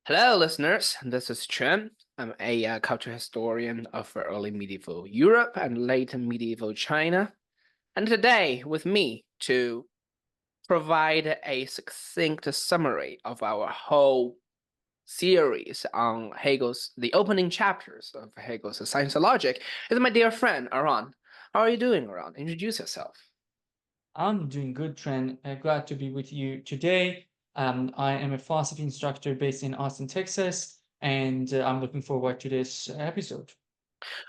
Hello, listeners. This is Chen. I'm a culture historian of early medieval Europe and late medieval China. And today, with me to provide a succinct summary of our whole series on Hegel's, the opening chapters of Hegel's Science of Logic, is my dear friend, Aran. How are you doing, Aran? Introduce yourself. I'm doing good, Trent. Glad to be with you today. I am a philosophy instructor based in Austin, Texas, and I'm looking forward to this episode.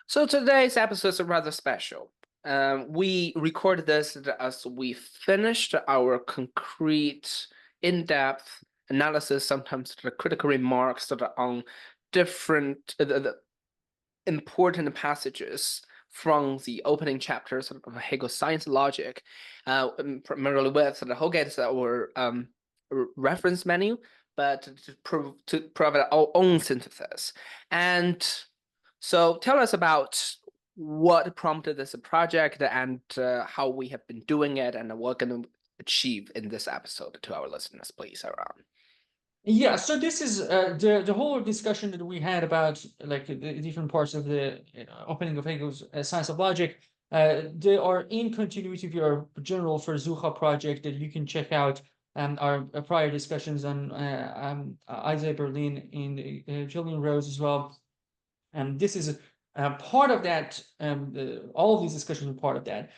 So today's episode is rather special. We recorded this as we finished our concrete, in-depth analysis, sometimes the critical remarks that are on different the important passages from the opening chapters of Hegel's Science Logic, primarily with the whole gets our reference menu, but to provide our own synthesis. And so tell us about what prompted this project and how we have been doing it and what we're going to achieve in this episode to our listeners, please, around. Yeah, so this is the whole discussion that we had about like the different parts of the opening of Hegel's Science of Logic. They are in continuity with your general Versuche project that you can check out our prior discussions on Isaiah Berlin and Julian Rose as well. And this is part of that. All of these discussions are part of that.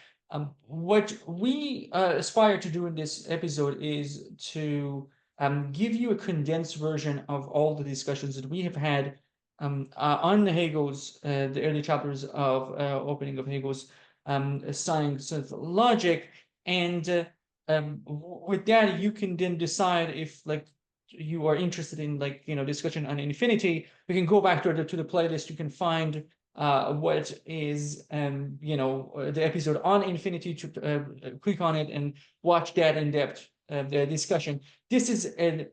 What we aspire to do in this episode is to give you a condensed version of all the discussions that we have had on Hegel's, the early chapters of opening of Hegel's science of logic. And with that, you can then decide if like you are interested in like discussion on infinity, you can go back to the playlist. You can find what is the episode on infinity to click on it and watch that in-depth the discussion. This is an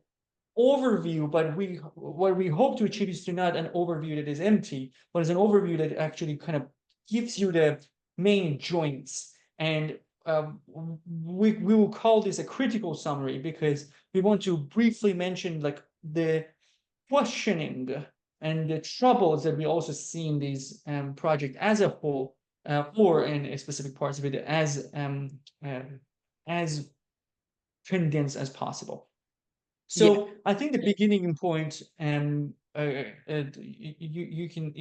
overview, but what we hope to achieve is to not an overview that is empty, but is an overview that actually kind of gives you the main joints. And we will call this a critical summary because we want to briefly mention like the questioning and the troubles that we also see in these project as a whole, or in specific parts of it as condensed as possible. Yeah, So I think the beginning point, you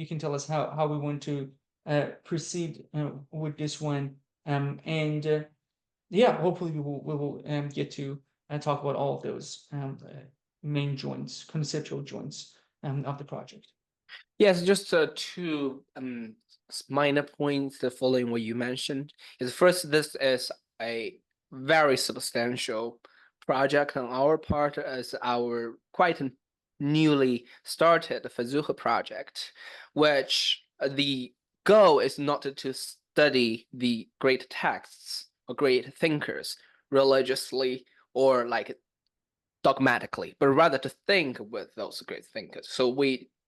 can tell us how we want to proceed with this one, and yeah, hopefully we will get to talk about all of those main joints, conceptual joints of the project. yes, just two minor points the following what you mentioned is first, this is a very substantial project on our part as our quite newly started Versuche project, which the goal is not to study the great texts or great thinkers religiously or like dogmatically, but rather to think with those great thinkers. So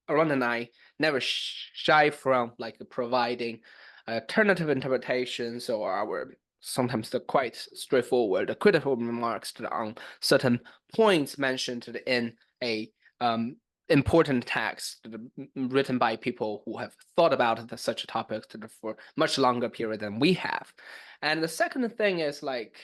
Aron and I, never shy from like providing alternative interpretations or our sometimes the quite straightforward critical remarks on certain points mentioned in a important text written by people who have thought about such a topic for much longer period than we have. And the second thing is like,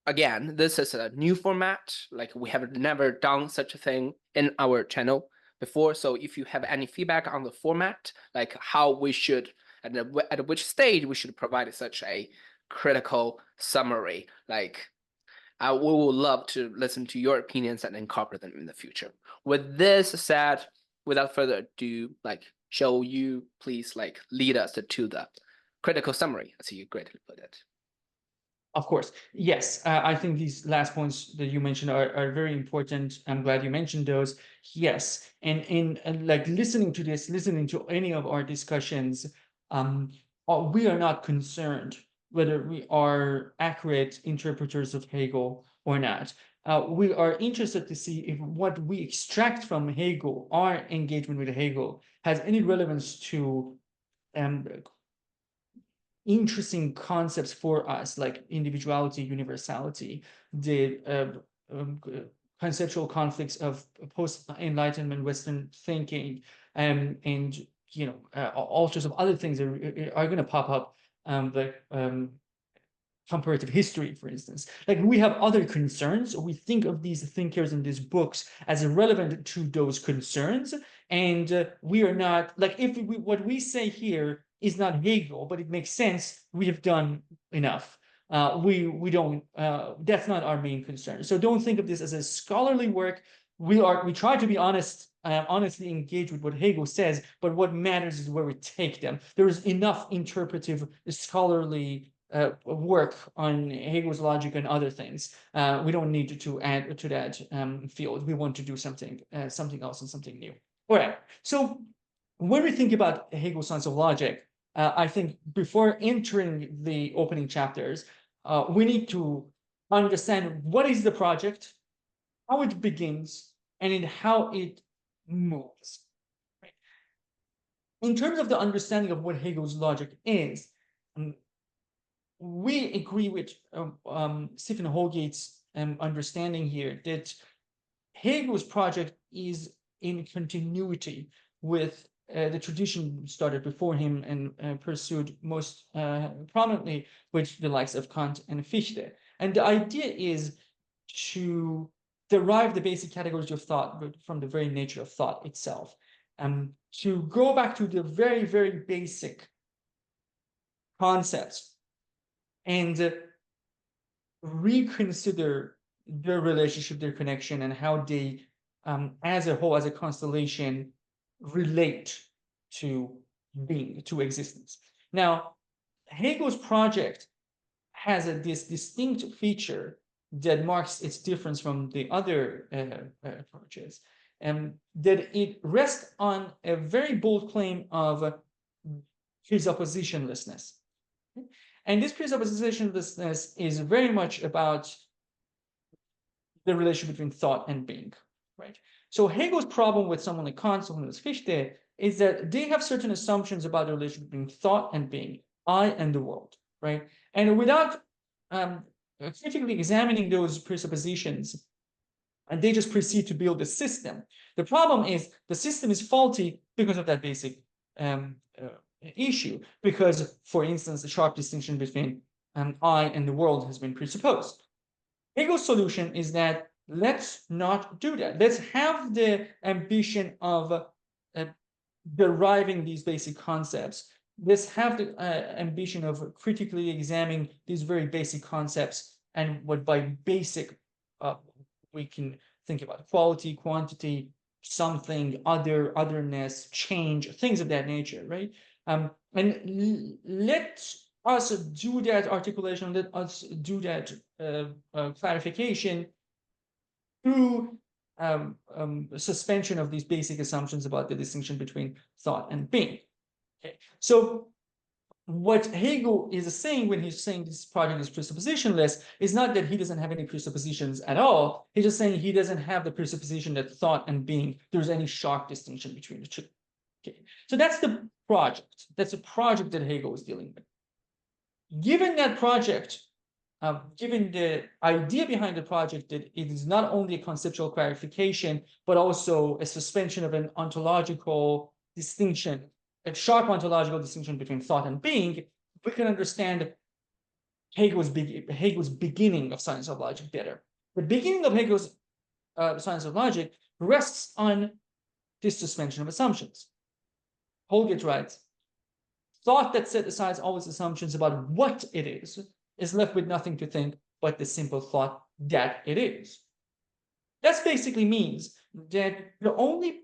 again, this is a new format. Like we have never done such a thing in our channel before. So if you have any feedback on the format, like how we should and at which stage we should provide such a critical summary, like we would love to listen to your opinions and incorporate them in the future. With this said, without further ado, like shall you please like lead us to the critical summary, as you greatly put it. Of course, yes. I think these last points that you mentioned are very important. I'm glad you mentioned those. Yes, and in like listening to this, listening to any of our discussions, we are not concerned whether we are accurate interpreters of Hegel or not. We are interested to see if what we extract from Hegel, our engagement with Hegel, has any relevance to um, interesting concepts for us, like individuality, universality, the conceptual conflicts of post-Enlightenment Western thinking, and all sorts of other things are going to pop up, like comparative history, for instance. Like, we have other concerns. We think of these thinkers in these books as relevant to those concerns, and we are not, like, if what we say here is not Hegel, but it makes sense, we have done enough. We don't, that's not our main concern. So don't think of this as a scholarly work. We try to be honest, honestly engage with what Hegel says, but what matters is where we take them. There is enough interpretive, scholarly work on Hegel's logic and other things. We don't need to add to that field. We want to do something else and something new. All right. So when we think about Hegel's science of logic, I think before entering the opening chapters, we need to understand what is the project, how it begins, and in how it moves. Right? In terms of the understanding of what Hegel's logic is, we agree with Stephen Holgate's understanding here that Hegel's project is in continuity with the tradition started before him and pursued most prominently with the likes of Kant and Fichte. And the idea is to derive the basic categories of thought from the very nature of thought itself. To go back to the very, very basic concepts and reconsider their relationship, their connection, and how they, as a whole, as a constellation, relate to being, to existence. Now, Hegel's project has this distinct feature that marks its difference from the other approaches, and that it rests on a very bold claim of presuppositionlessness. And this presuppositionlessness is very much about the relation between thought and being, right? So Hegel's problem with someone like Kant, someone like Fichte, is that they have certain assumptions about the relation between thought and being, I and the world, right? And without critically examining those presuppositions, and they just proceed to build a system. The problem is the system is faulty because of that basic issue, because, for instance, the sharp distinction between I and the world has been presupposed. Hegel's solution is that let's not do that. Let's have the ambition of deriving these basic concepts. Let's have the ambition of critically examining these very basic concepts, and what by basic we can think about quality, quantity, something, otherness, change, things of that nature, right? And let us do that articulation, let us do that clarification through suspension of these basic assumptions about the distinction between thought and being. Okay. So what Hegel is saying when he's saying this project is presuppositionless is not that he doesn't have any presuppositions at all. He's just saying he doesn't have the presupposition that thought and being, there's any sharp distinction between the two. Okay. So that's the project. That's a project that Hegel is dealing with. Given that project, given the idea behind the project that it is not only a conceptual clarification, but also a suspension of an ontological distinction, a sharp ontological distinction between thought and being, we can understand Hegel's beginning of science of logic better. The beginning of Hegel's science of logic rests on this suspension of assumptions. Holgate writes, thought that set aside all its assumptions about what it is left with nothing to think but the simple thought that it is. That basically means that the only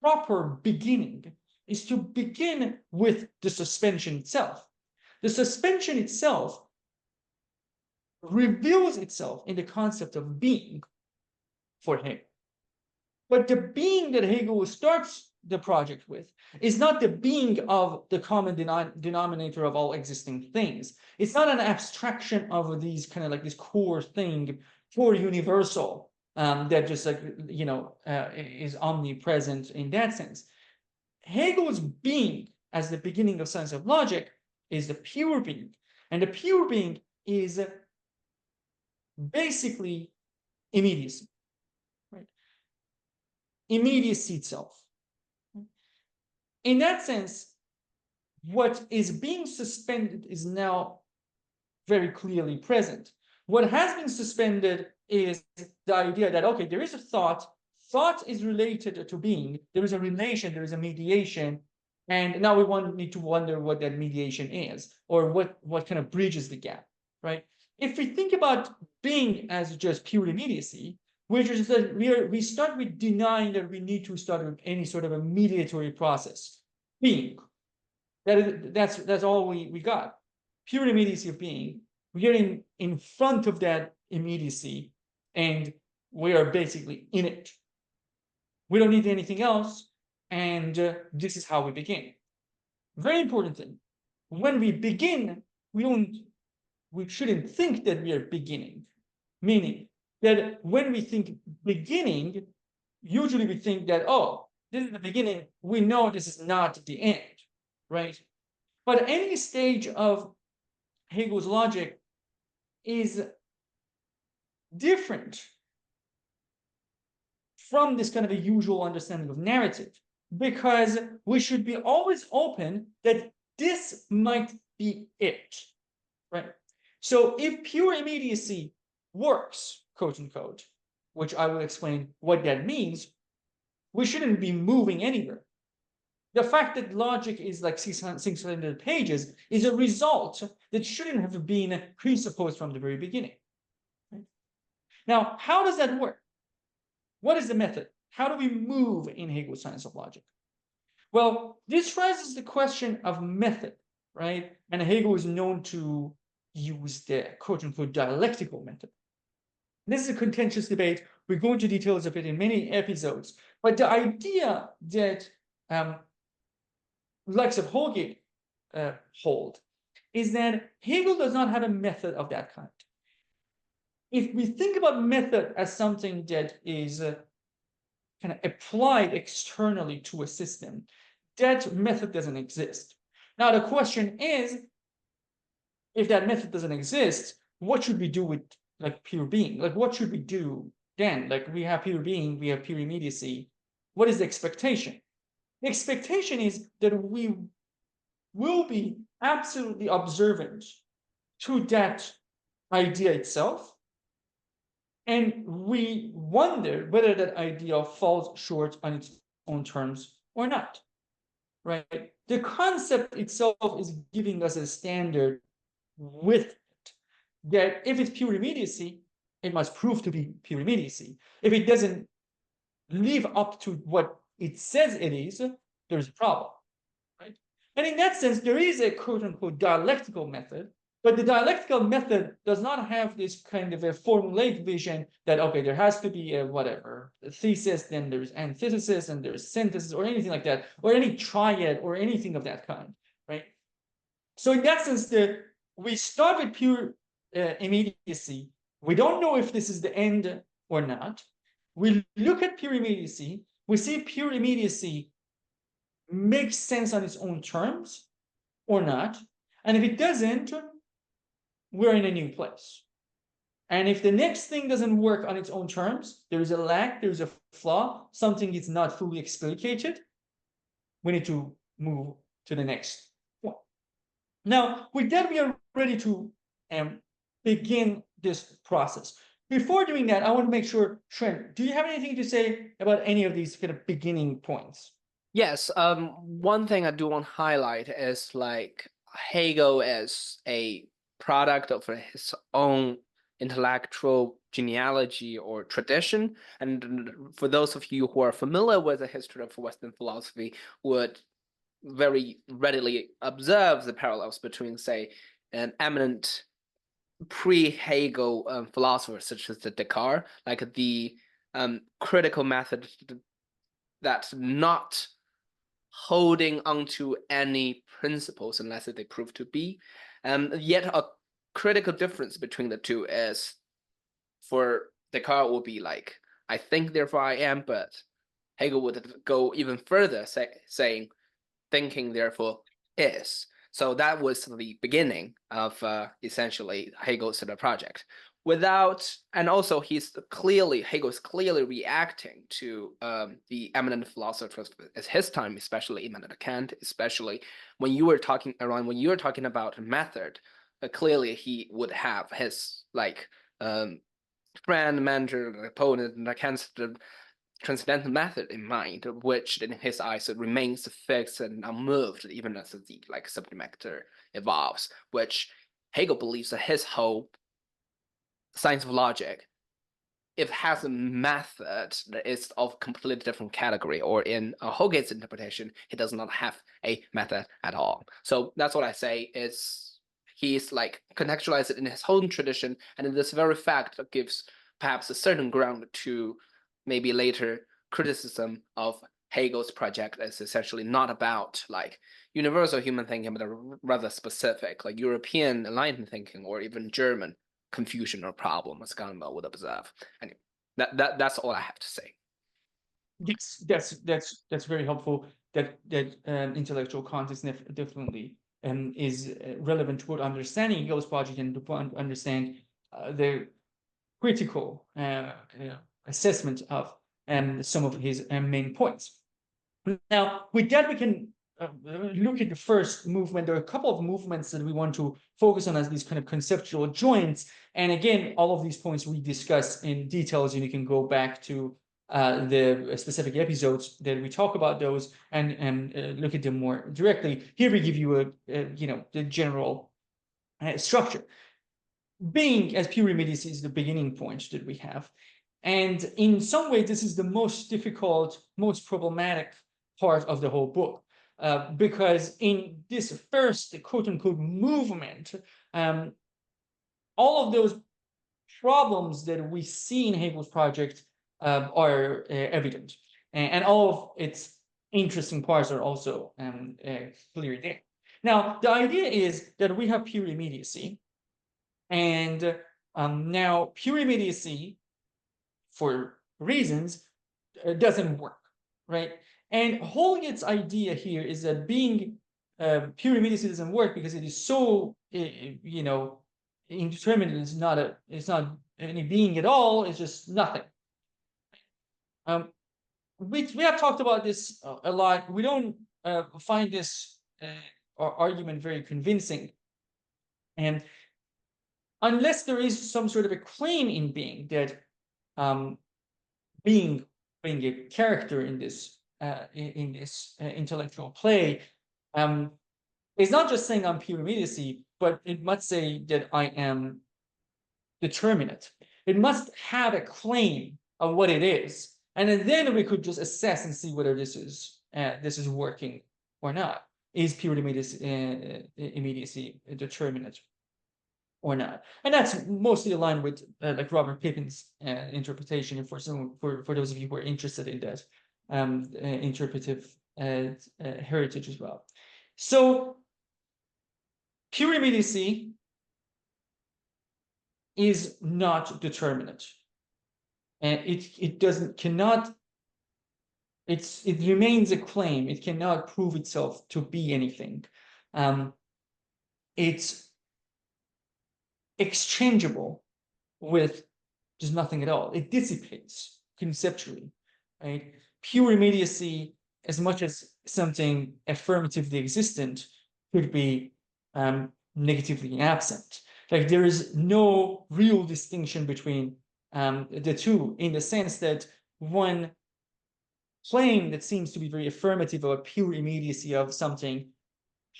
proper beginning is to begin with the suspension itself. The suspension itself reveals itself in the concept of being for Hegel. But the being that Hegel starts the project with is not the being of the common denominator of all existing things. It's not an abstraction of these kind of like this core thing, core universal, that just like, is omnipresent in that sense. Hegel's being as the beginning of science of logic is the pure being. And the pure being is basically immediacy. Right? immediacy itself. In that sense, what is being suspended is now very clearly present. What has been suspended is the idea that, okay, there is a thought, thought is related to being, there is a relation, there is a mediation, and now we need to wonder what that mediation is, or what kind of bridges the gap, right? If we think about being as just pure immediacy, which is that we start with denying that we need to start with any sort of a mediatory process. Being. That's all we got. Pure immediacy of being. We are in front of that immediacy, and we are basically in it. We don't need anything else, and this is how we begin. Very important thing. When we begin, we shouldn't think that we are beginning. Meaning that when we think beginning, usually we think that, oh, this is the beginning. We know this is not the end, right? But any stage of Hegel's logic is different from this kind of a usual understanding of narrative, because we should be always open that this might be it, right? So if pure immediacy works, quote unquote, which I will explain what that means, we shouldn't be moving anywhere. The fact that logic is like 600 pages is a result that shouldn't have been presupposed from the very beginning. Right? Now, how does that work? What is the method? How do we move in Hegel's science of logic? Well, this raises the question of method, right? And Hegel is known to use the quote-unquote dialectical method. This is a contentious debate. We go into details of it in many episodes. But the idea that likes of Holgate hold is that Hegel does not have a method of that kind. If we think about method as something that is kind of applied externally to a system, that method doesn't exist. Now the question is, if that method doesn't exist, what should we do with like pure being? Like what should we do then? Like we have pure being, we have pure immediacy. What is the expectation? The expectation is that we will be absolutely observant to that idea itself, and we wonder whether that idea falls short on its own terms or not, right? The concept itself is giving us a standard with it, that if it's pure immediacy, it must prove to be pure immediacy. If it doesn't live up to what it says it is, there's a problem, right? And in that sense, there is a quote-unquote dialectical method, but the dialectical method does not have this kind of a formulaic vision that, okay, there has to be a whatever, a thesis, then there's antithesis, and there's synthesis, or anything like that, or any triad, or anything of that kind, right? So in that sense, we start with pure immediacy. We don't know if this is the end or not. We look at pure immediacy. We see pure immediacy makes sense on its own terms or not. And if it doesn't, we're in a new place. And if the next thing doesn't work on its own terms, there's a lack, there's a flaw, something is not fully explicated, we need to move to the next one. Now, with that, we are ready to begin this process. Before doing that, I want to make sure, Trent, do you have anything to say about any of these kind of beginning points? Yes, one thing I do want to highlight is like Hegel as a product of his own intellectual genealogy or tradition. And for those of you who are familiar with the history of Western philosophy, would very readily observe the parallels between, say, an eminent pre-Hegel philosophers such as the Descartes, like the critical method that's not holding onto any principles unless they prove to be. Yet a critical difference between the two is, for Descartes will be like, I think, therefore I am, but Hegel would go even further, saying, thinking, therefore is. So that was the beginning of essentially Hegel's project. without, and also Hegel's clearly reacting to the eminent philosophers at his time, especially Immanuel Kant, especially when you were talking about method, clearly he would have his friend, mentor, opponent, and Kant's the transcendental method in mind, which in his eyes remains fixed and unmoved even as the subject matter evolves, which Hegel believes that his whole science of logic, if it has a method that is of completely different category, or in Hoge's interpretation, he does not have a method at all. So that's what I say is he's contextualized it in his own tradition, and in this very fact gives perhaps a certain ground to maybe later criticism of Hegel's project as essentially not about universal human thinking, but rather specific, European Enlightenment thinking, or even German confusion or problem, as Galimel would observe. And that's all I have to say. Yes, that's very helpful. That intellectual context definitely is relevant toward understanding Hegel's project and to understand the critical assessment of some of his main points. Now, with that, we can look at the first movement. There are a couple of movements that we want to focus on as these kind of conceptual joints. And again, all of these points we discuss in details, and you can go back to the specific episodes that we talk about those and look at them more directly. Here we give you the general structure. Being as pure immediacy is the beginning point that we have. And in some way, this is the most difficult, most problematic part of the whole book. Because in this first quote-unquote movement, all of those problems that we see in Hegel's project are evident. And all of its interesting parts are also clear there. Now, the idea is that we have pure immediacy. And now pure immediacy, for reasons, doesn't work, right? And Holget's idea here is that being pure immediacy doesn't work because it is so, indeterminate. It's not any being at all. It's just nothing. We have talked about this a lot. We don't find this argument very convincing, and unless there is some sort of a claim in being that being a character in this intellectual play is not just saying I'm pure immediacy, but it must say that I am determinate. It must have a claim of what it is, and then we could just assess and see whether this is working or not. Is pure immediacy determinate or not? And that's mostly aligned with Robert Pippin's interpretation. And for those of you who are interested in that interpretive heritage as well. So pure immediacy is not determinate, and it remains a claim. It cannot prove itself to be anything. It's exchangeable with just nothing at all. It dissipates conceptually, right? Pure immediacy, as much as something affirmatively existent, could be negatively absent. There is no real distinction between the two, in the sense that one claim that seems to be very affirmative of a pure immediacy of something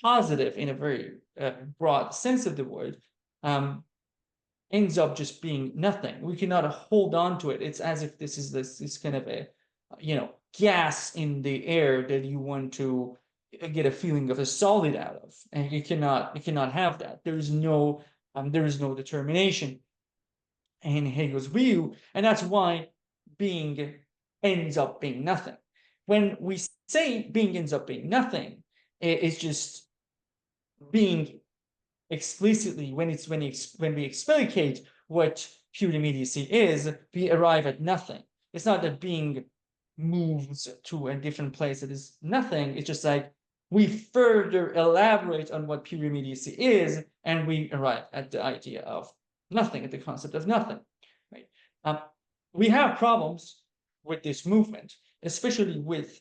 positive in a very broad sense of the word ends up just being nothing. We cannot hold on to it. It's as if this is this kind of a gas in the air that you want to get a feeling of a solid out of, and you cannot have that. There is no determination in Hegel's view, and that's why being ends up being nothing. When we say being ends up being nothing, it's just being explicitly, when we explicate what pure immediacy is, we arrive at nothing. It's not that being moves to a different place that is nothing. It's just we further elaborate on what pure immediacy is, and we arrive at the idea of nothing, at the concept of nothing, right? We have problems with this movement, especially with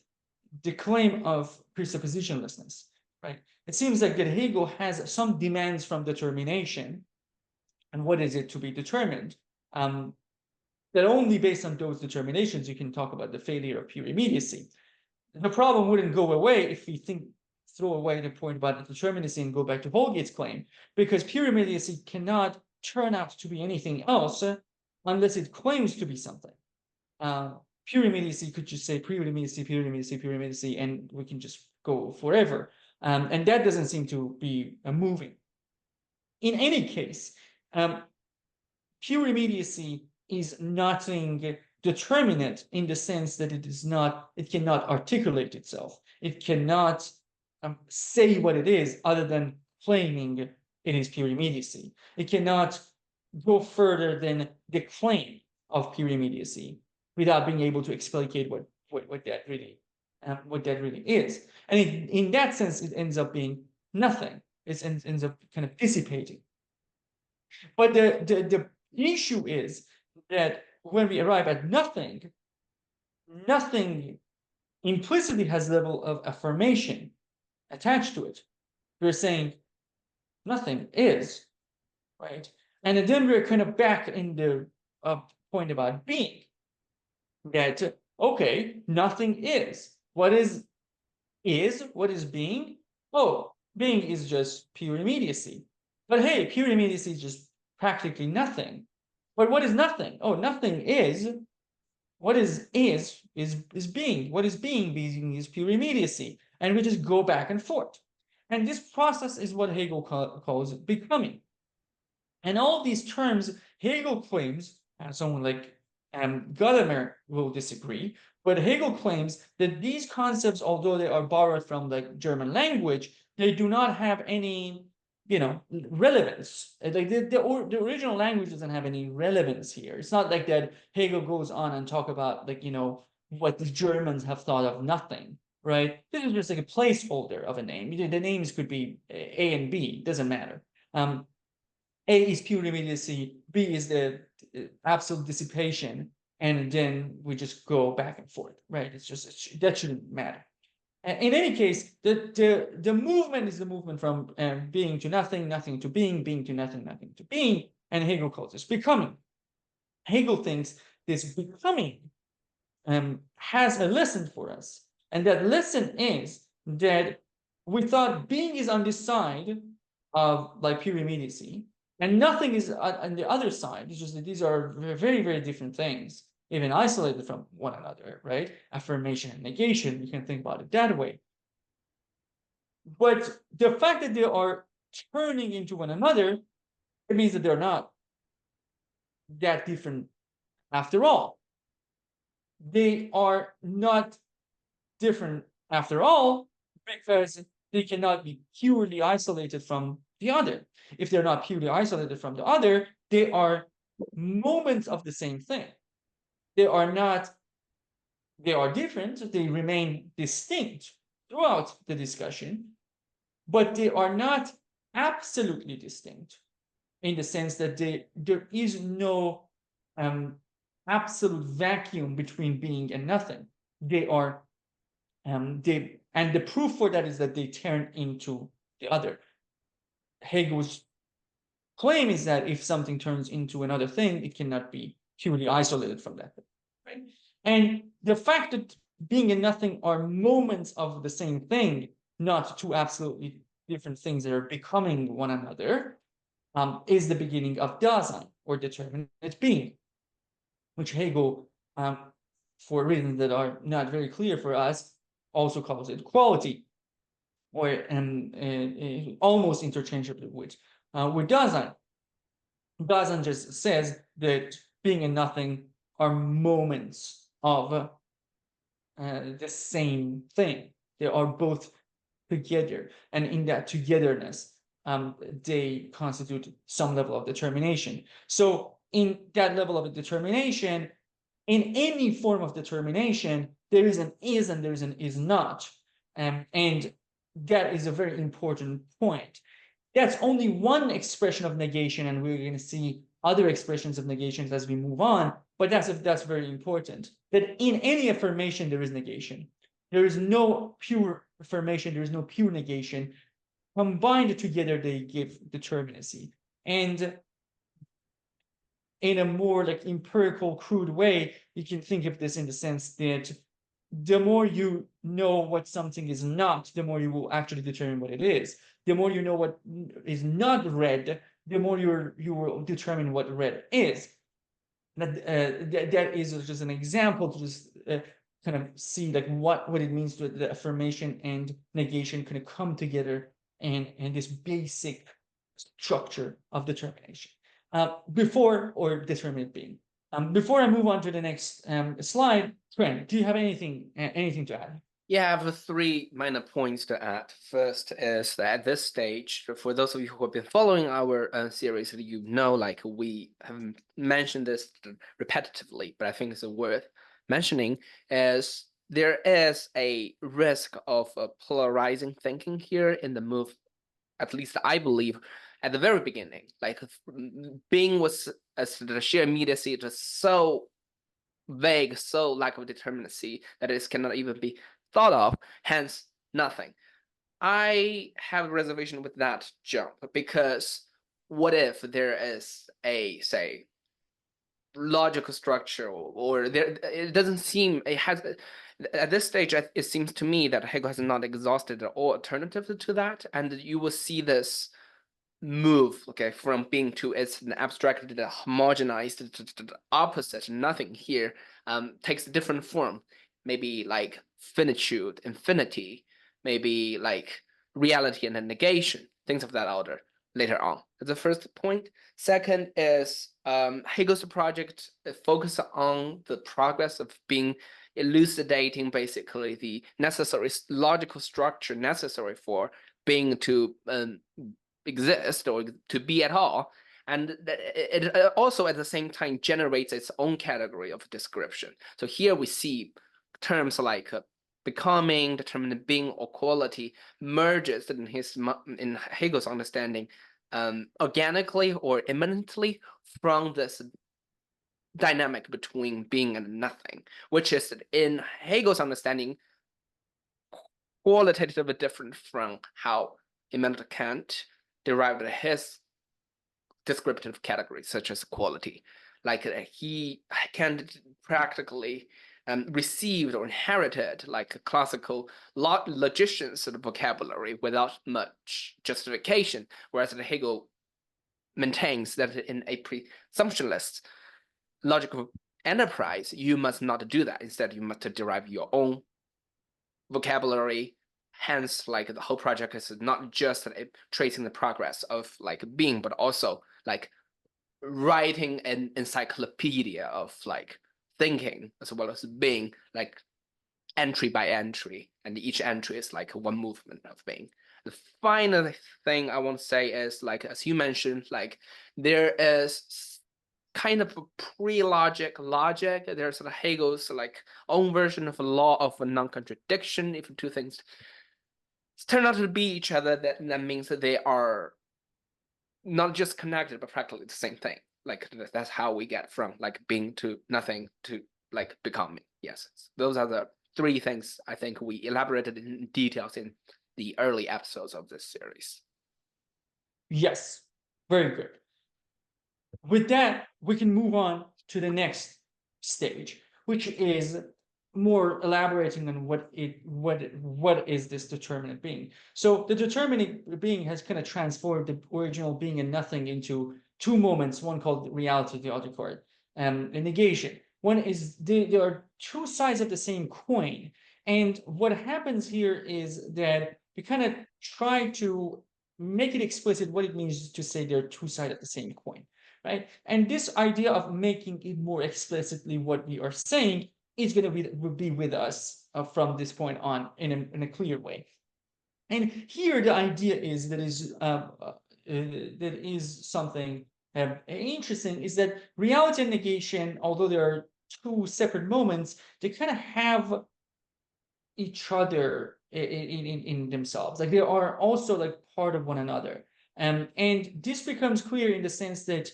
the claim of presuppositionlessness, right? It seems like that Hegel has some demands from determination, and what is it to be determined? That only based on those determinations you can talk about the failure of pure immediacy. The problem wouldn't go away if we throw away the point about determinacy and go back to Holgate's claim, because pure immediacy cannot turn out to be anything else unless it claims to be something. Pure immediacy could just say pure immediacy, pure immediacy, pure immediacy, and we can just go forever. And that doesn't seem to be moving. In any case, pure immediacy is nothing determinate in the sense that it cannot articulate itself. It cannot say what it is other than claiming it is pure immediacy. It cannot go further than the claim of pure immediacy without being able to explicate what that really is. And in that sense, it ends up being nothing. It ends up kind of dissipating. But the issue is that when we arrive at nothing, nothing implicitly has a level of affirmation attached to it. We're saying nothing is, right? And then we're kind of back in the point about being. That, okay, nothing is. What is being? Oh, being is just pure immediacy. But hey, pure immediacy is just practically nothing. But what is nothing? Oh, nothing is. What is being. What is being? Being is pure immediacy. And we just go back and forth. And this process is what Hegel calls becoming. And all these terms, Hegel claims, and someone like Gadamer will disagree, but Hegel claims that these concepts, although they are borrowed from the German language, they do not have any, relevance. Like the original language doesn't have any relevance here. It's not like that Hegel goes on and talk about what the Germans have thought of nothing, right? This is just like a placeholder of a name. The names could be A and B, doesn't matter. A is pure immediacy, B is the absolute dissipation, and then we just go back and forth, right? That shouldn't matter. In any case, the movement is the movement from being to nothing, nothing to being to nothing, nothing to being, and Hegel calls this becoming. Hegel thinks this becoming has a lesson for us, and that lesson is that we thought being is on this side of pure immediacy, and nothing is on the other side. It's just that these are very, very different things, even isolated from one another, right? Affirmation and negation, you can think about it that way. But the fact that they are turning into one another, it means that they're not that different after all. They are not different after all because they cannot be purely isolated from the other. If they're not purely isolated from the other, they are moments of the same thing. They are different, they remain distinct throughout the discussion, but they are not absolutely distinct in the sense that there is no absolute vacuum between being and nothing. They are and the proof for that is that they turn into the other. Hegel's claim is that if something turns into another thing, it cannot be purely isolated from that thing, right? And the fact that being and nothing are moments of the same thing, not two absolutely different things that are becoming one another, is the beginning of Dasein, or determinate being, which Hegel, for reasons that are not very clear for us, also calls it quality, or almost interchangeably with Dasein. Dasein just says that being and nothing are moments of the same thing. They are both together, and in that togetherness, they constitute some level of determination. So in that level of determination, in any form of determination, there is an is and there is an is not. And that is a very important point. That's only one expression of negation, and we're going to see other expressions of negations as we move on, but that's very important. That in any affirmation there is negation. There is no pure affirmation, there is no pure negation. Combined together, they give determinacy. And in a more like empirical, crude way, you can think of this in the sense that the more you know what something is not, the more you will actually determine what it is. The more you know what is not red, the more you will determine what red is. That is just an example to just kind of see like what it means to the affirmation and negation kind of come together and this basic structure of determination before or determinate being. Before I move on to the next slide, Trent, do you have anything to add? Yeah, I have three minor points to add. First is that at this stage, for those of you who have been following our series, you know, like we have mentioned this repetitively, but I think it's worth mentioning, is there is a risk of polarizing thinking here in the move, at least I believe, at the very beginning. Like being was as the sheer immediacy, it was so vague, so lack of determinacy that it cannot even be thought of, hence nothing. I have a reservation with that jump because what if there is a, say, logical structure, or there, it doesn't seem, it has, at this stage it seems to me that Hegel has not exhausted all alternatives to that, and you will see this move, okay, from being to it's an abstracted, homogenized to the opposite. Nothing here takes a different form, maybe like finitude, infinity, maybe like reality and then negation, things of that order later on. That's the first point. Second is Hegel's project focus on the progress of being elucidating basically the necessary logical structure necessary for being to exist or to be at all. And it also at the same time generates its own category of description. So here we see terms like becoming, determinate being, or quality merges in Hegel's understanding organically or immanently from this dynamic between being and nothing, which is in Hegel's understanding qualitatively different from how Immanuel Kant derived his descriptive categories, such as quality. Like he can practically received or inherited like a classical logician's sort of vocabulary without much justification, whereas Hegel maintains that in a presumptionless logical enterprise, you must not do that. Instead, you must derive your own vocabulary. Hence, like the whole project is not just tracing the progress of like being, but also like writing an encyclopedia of like thinking as well as being, like entry by entry, and each entry is like one movement of being. The final thing I want to say is, like as you mentioned, like there is kind of a pre-logic logic. There's sort of Hegel's like own version of a law of a non-contradiction. If two things turn out to be each other, that means that they are not just connected, but practically the same thing. Like that's how we get from like being to nothing to like becoming. Yes, those are the three things I think we elaborated in details in the early episodes of this series. Yes, very good. With that, we can move on to the next stage, which is more elaborating on what is this determinate being. So the determinate being has kind of transformed the original being and nothing into two moments, one called reality, the other called negation. One is there are two sides of the same coin. And what happens here is that we kind of try to make it explicit what it means to say there are two sides of the same coin, right? And this idea of making it more explicitly what we are saying is going to be with us from this point on in a clear way. And here the idea is that is something interesting, is that reality and negation, although there are two separate moments, they kind of have each other in themselves. Like they are also like part of one another. And this becomes clear in the sense that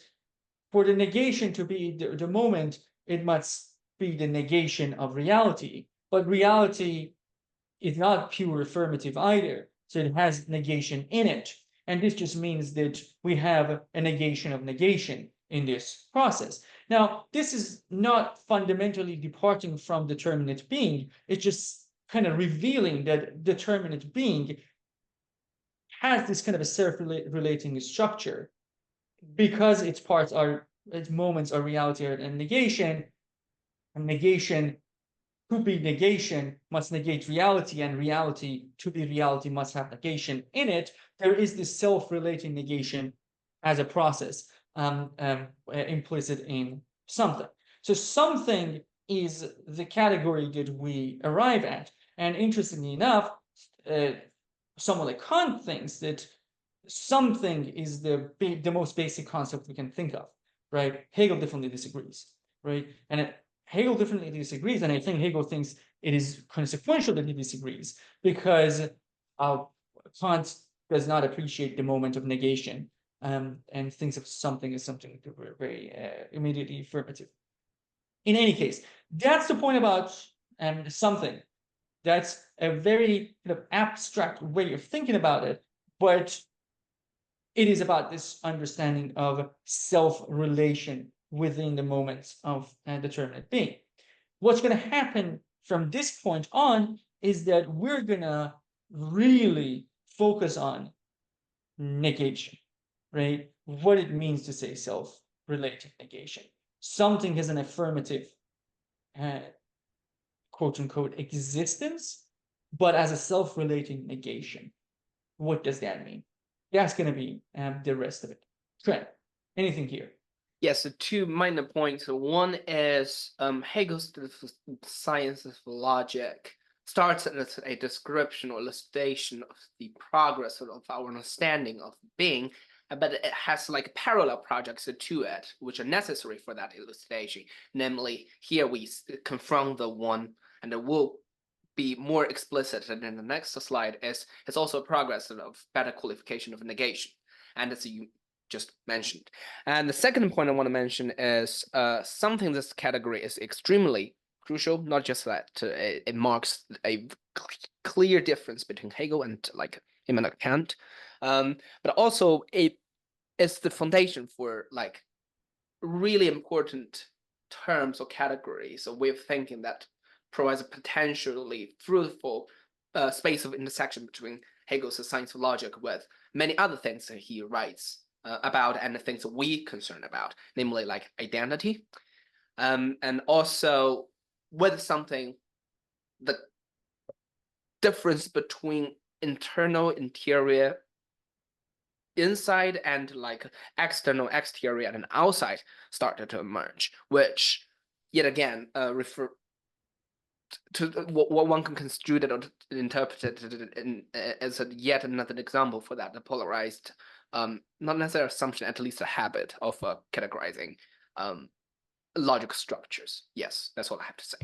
for the negation to be the moment, it must be the negation of reality. But reality is not pure affirmative either. So it has negation in it. And this just means that we have a negation of negation in this process. Now, this is not fundamentally departing from determinate being. It's just kind of revealing that determinate being has this kind of a self-relating structure because its parts are, its moments are reality and negation. And negation to be negation must negate reality, and reality to be reality must have negation in it. There is this self-relating negation as a process implicit in something. So something is the category that we arrive at. And interestingly enough, someone like Kant thinks that something is the most basic concept we can think of, right? Hegel definitely disagrees, right? And Hegel definitely disagrees, and I think Hegel thinks it is consequential that he disagrees because Kant does not appreciate the moment of negation and thinks of something as something very immediately affirmative. In any case, that's the point about something. That's a very kind of abstract way of thinking about it, but it is about this understanding of self-relation within the moments of a determinate being. What's going to happen from this point on is that we're going to really focus on negation, right? What it means to say self-relating negation. Something has an affirmative, quote unquote, existence, but as a self-relating negation. What does that mean? That's going to be the rest of it. Trent, anything here? Yes, so two minor points. One is Hegel's science of logic starts as a description or illustration of the progress of our understanding of being, but it has like parallel projects to it, which are necessary for that illustration. Namely, here we confront the one, and it will be more explicit in the next slide, is it's also a progress of better qualification of negation. And as you just mentioned. And the second point I want to mention is something this category is extremely crucial, not just that it marks a clear difference between Hegel and like Immanuel Kant, but also it is the foundation for like really important terms or categories, a way of thinking that provides a potentially fruitful space of intersection between Hegel's science of logic with many other things that he writes about and the things that we concern about, namely like identity, and also with something, the difference between internal, interior, inside, and like external, exterior, and outside started to emerge, which yet again refer to what one can construe it or interpret it as yet another example for that, the polarized, not necessarily assumption, at least a habit of categorizing logic structures. Yes, that's all I have to say.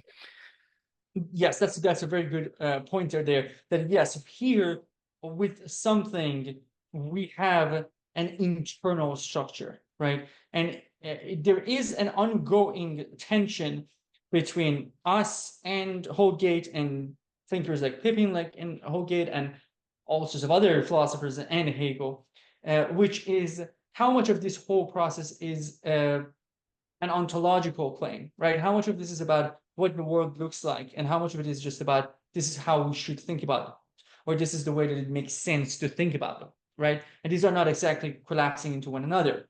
Yes, that's a very good pointer there. That yes, here with something we have an internal structure, right? And there is an ongoing tension between us and Holgate and thinkers like Pippin, like in Holgate, and all sorts of other philosophers and Hegel, which is how much of this whole process is an ontological claim, right? How much of this is about what the world looks like, and how much of it is just about this is how we should think about it, or this is the way that it makes sense to think about them, right? And these are not exactly collapsing into one another.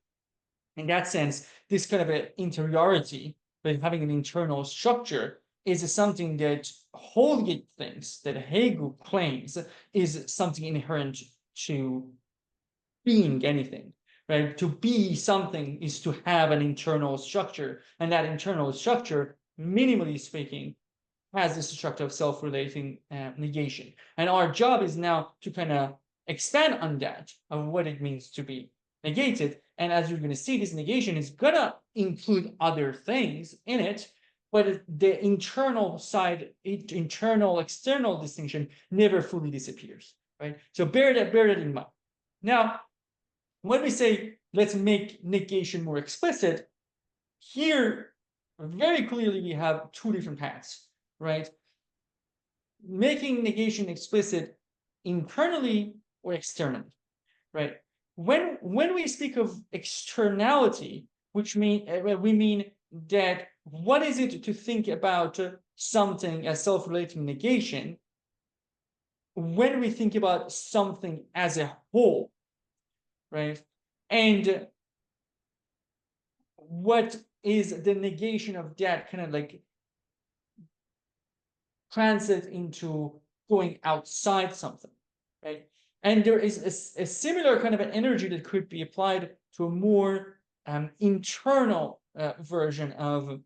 In that sense, this kind of an interiority, but having an internal structure, is something that Holgate thinks, that Hegel claims, is something inherent to being anything, right? To be something is to have an internal structure, and that internal structure, minimally speaking, has this structure of self-relating negation. And our job is now to kind of expand on that, of what it means to be negated. And as you're going to see, this negation is going to include other things in it, but the internal side, internal external distinction never fully disappears, right? So bear that in mind. Now, when we say let's make negation more explicit, here, very clearly, we have two different paths, right? Making negation explicit internally or externally, right? When we speak of externality, which we mean that what is it to think about something as self-relating negation when we think about something as a whole, right? And what is the negation of that kind of like translate into going outside something, right? And there is a similar kind of an energy that could be applied to a more internal version of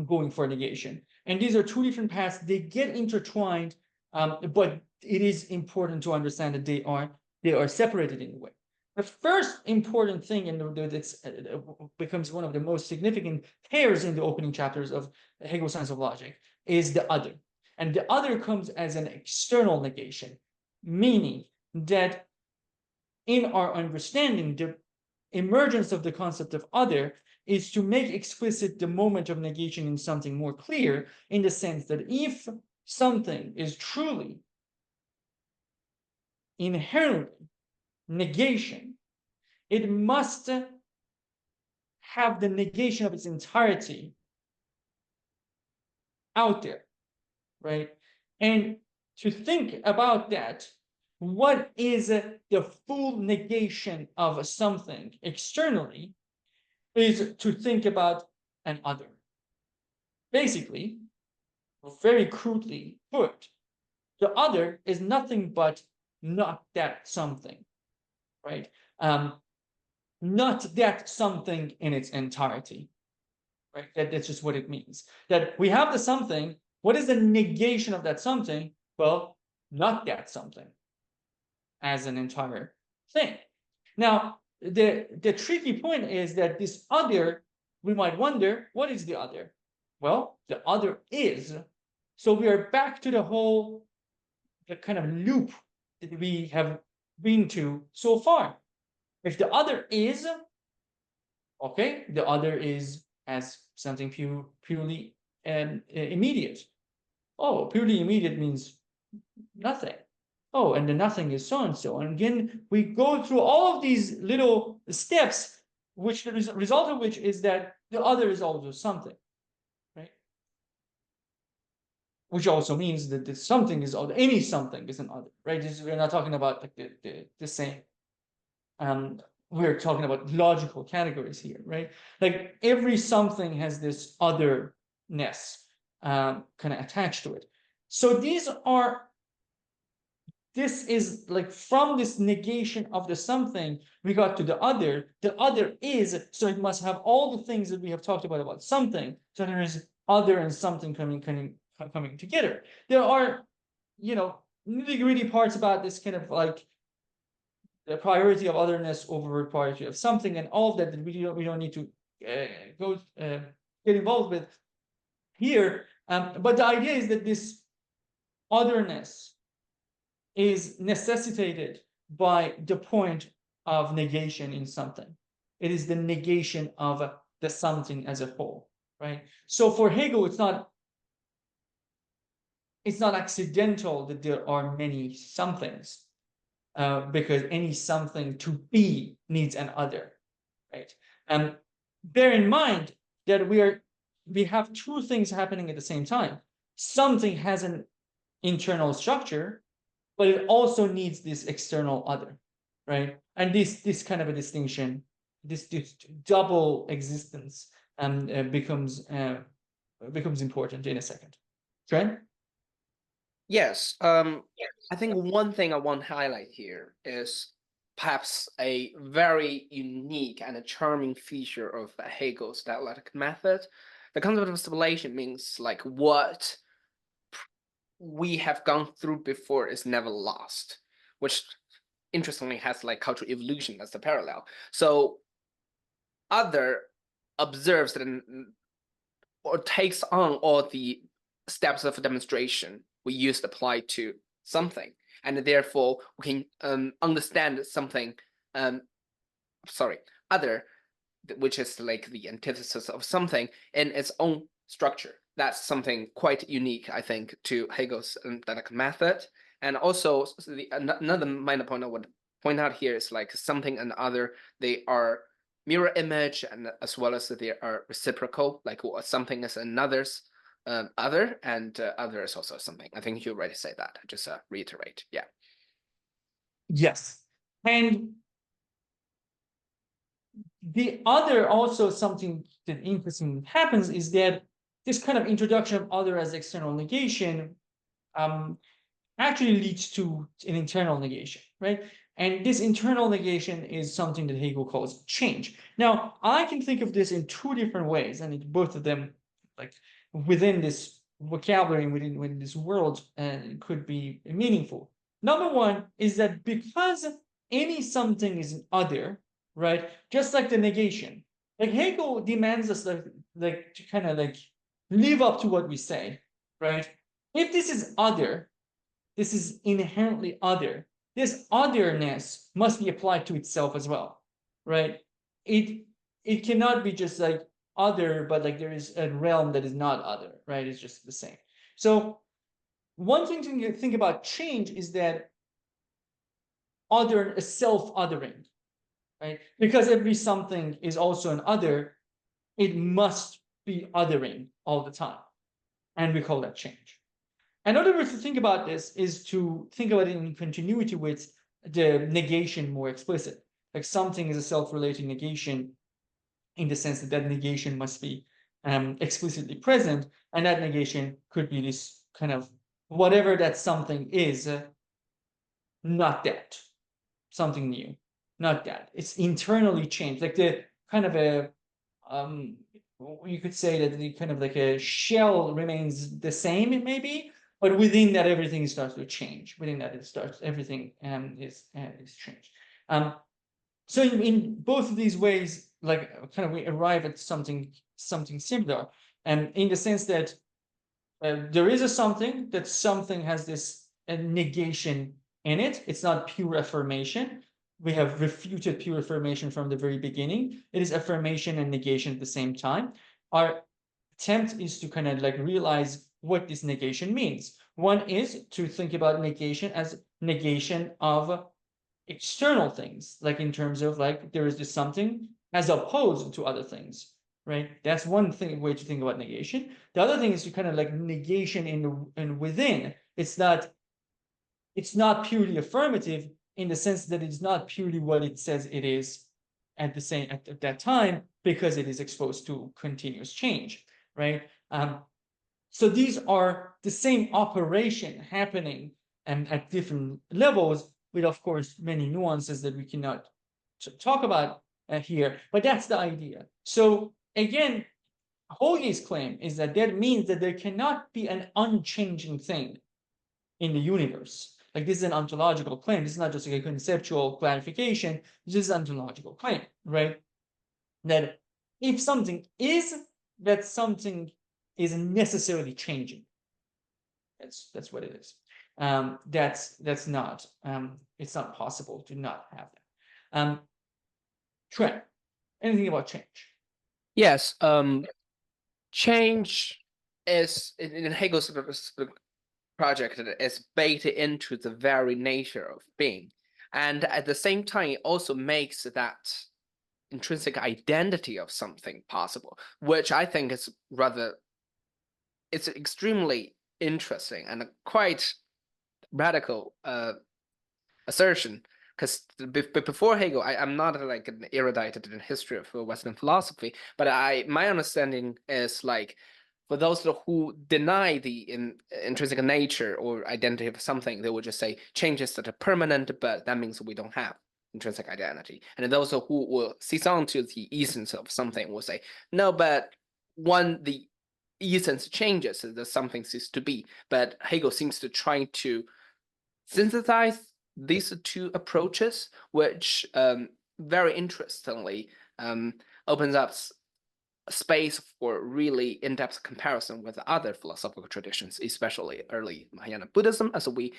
going for negation. And these are two different paths. They get intertwined, but it is important to understand that they are separated in a way. The first important thing, and that becomes one of the most significant pairs in the opening chapters of Hegel's Science of Logic, is the other. And the other comes as an external negation, meaning that in our understanding, the emergence of the concept of other is to make explicit the moment of negation in something more clear, in the sense that if something is truly inherently negation, it must have the negation of its entirety out there, right? And to think about that, what is the full negation of something externally is to think about an other. Basically, very crudely put, the other is nothing but not that something, right? Not that something in its entirety, right? That's just what it means. That we have the something. What is the negation of that something? Well, not that something as an entire thing. Now, the tricky point is that this other, we might wonder, what is the other? Well, the other is. So we are back to the kind of loop that we have been to so far. If the other is, okay, the other is as something purely immediate. Oh, purely immediate means nothing. Oh, and the nothing is so and so. And again, we go through all of these little steps, which the result of which is that the other is also something, right? Which also means that the something is other, any something is an other, right? We're not talking about like the same. We're talking about logical categories here, right? Like every something has this otherness kind of attached to it. So this is like from this negation of the something, we got to the other. The other is, so it must have all the things that we have talked about something. So there is other and something coming together. There are, nitty-gritty parts about this kind of like the priority of otherness over priority of something, and all of that we don't need to get involved with here. But the idea is that this otherness is necessitated by the point of negation in something. It is the negation of the something as a whole, right? So for Hegel, it's not accidental that there are many somethings, because any something to be needs an other, right? And bear in mind that we have two things happening at the same time. Something has an internal structure, but it also needs this external other, right? And this kind of a distinction, this double existence, becomes important in a second. Trent? Yes, I think one thing I want to highlight here is perhaps a very unique and a charming feature of Hegel's dialectic method. The concept of assimilation means like what we have gone through before is never lost, which interestingly has like cultural evolution as the parallel. So other observes that or takes on all the steps of demonstration we used to apply to something, and therefore we can understand something. Other which is like the antithesis of something in its own structure. That's something quite unique, I think, to Hegel's analytic method. And also, another minor point I would point out here is like something and other, they are mirror image, and as well as they are reciprocal, like something is another's other, and other is also something. I think you already said that. Just reiterate. Yeah. Yes. And the other, also something that interesting happens is that this kind of introduction of other as external negation actually leads to an internal negation, right? And this internal negation is something that Hegel calls change. Now, I can think of this in two different ways, and both of them, like within this vocabulary, within this world, could be meaningful. Number one is that because any something is an other, right? Just like the negation, like Hegel demands us like to kind of like live up to what we say, right? If this is other, this is inherently other. This otherness must be applied to itself as well, right? It cannot be just like other, but like there is a realm that is not other, right? It's just the same. So one thing to think about change is that other, self-othering, right? Because every something is also an other, it must be othering all the time, and we call that change. Another way to think about this is to think about it in continuity with the negation more explicit. Like something is a self-relating negation in the sense that that negation must be explicitly present, and that negation could be this kind of whatever that something is, not that, something new, not that. It's internally changed, like the kind of a you could say that the kind of like a shell remains the same, maybe, but within that everything starts to change. Within that it starts everything is changed. So in both of these ways, like kind of we arrive at something similar, and in the sense that there is a something, that something has this negation in it. It's not pure affirmation. We have refuted pure affirmation from the very beginning. It is affirmation and negation at the same time. Our attempt is to kind of like realize what this negation means. One is to think about negation as negation of external things, like in terms of like there is this something as opposed to other things, right? That's one thing, way to think about negation. The other thing is to kind of like negation in within. It's not purely affirmative in the sense that it's not purely what it says it is at that time, because it is exposed to continuous change, right? So these are the same operation happening and at different levels, with of course many nuances that we cannot talk about here, but that's the idea. So again, Hoge's claim is that means that there cannot be an unchanging thing in the universe. Like this is an ontological claim. This is not just like a conceptual clarification. This is an ontological claim, right? That if something is, that something is necessarily changing. That's what it is. That's not. It's not possible to not have that. Trent, anything about change? Yes. Change is in Hegel's project is baked into the very nature of being, and at the same time, it also makes that intrinsic identity of something possible, which I think is it's extremely interesting and a quite radical assertion. Because before Hegel, I'm not like an erudite in the history of Western philosophy, but my understanding is like for those who deny the intrinsic nature or identity of something, they would just say changes that are permanent, but that means we don't have intrinsic identity. And those who will seize on to the essence of something will say, no, but when the essence changes, the something ceases to be. But Hegel seems to try to synthesize these two approaches, which very interestingly opens up space for really in-depth comparison with other philosophical traditions, especially early Mahayana Buddhism. As we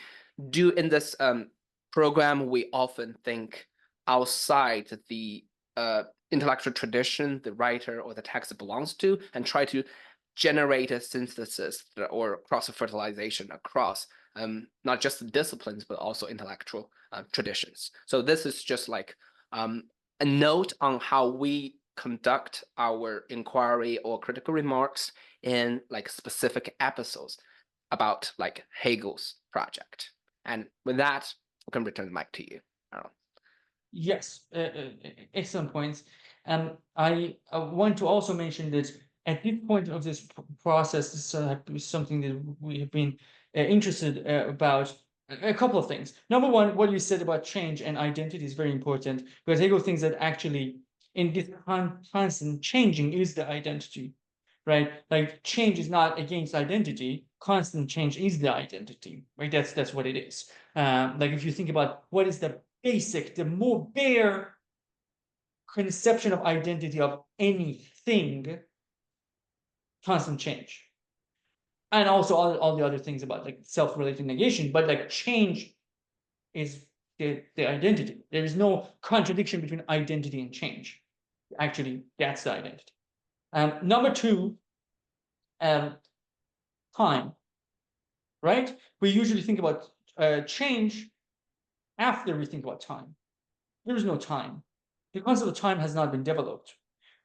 do in this program, we often think outside the intellectual tradition the writer or the text belongs to, and try to generate a synthesis or cross-fertilization across not just the disciplines, but also intellectual traditions. So this is just like a note on how we conduct our inquiry or critical remarks in like specific episodes about like Hegel's project. And with that, we can return the mic to you, Aaron. Yes, excellent points. I want to also mention that at this point of this process, this is something that we have been interested about. A couple of things. Number one, what you said about change and identity is very important, because Hegel thinks that actually in this constant changing is the identity, right? Like change is not against identity. Constant change is the identity, right? That's what it is. Like if you think about what is the basic, the more bare conception of identity of anything, constant change. And also all the other things about like self-related negation, but like change is the identity. There is no contradiction between identity and change. Actually, that's the identity. Number two, time, right? We usually think about change after we think about time. There is no time. The concept of time has not been developed,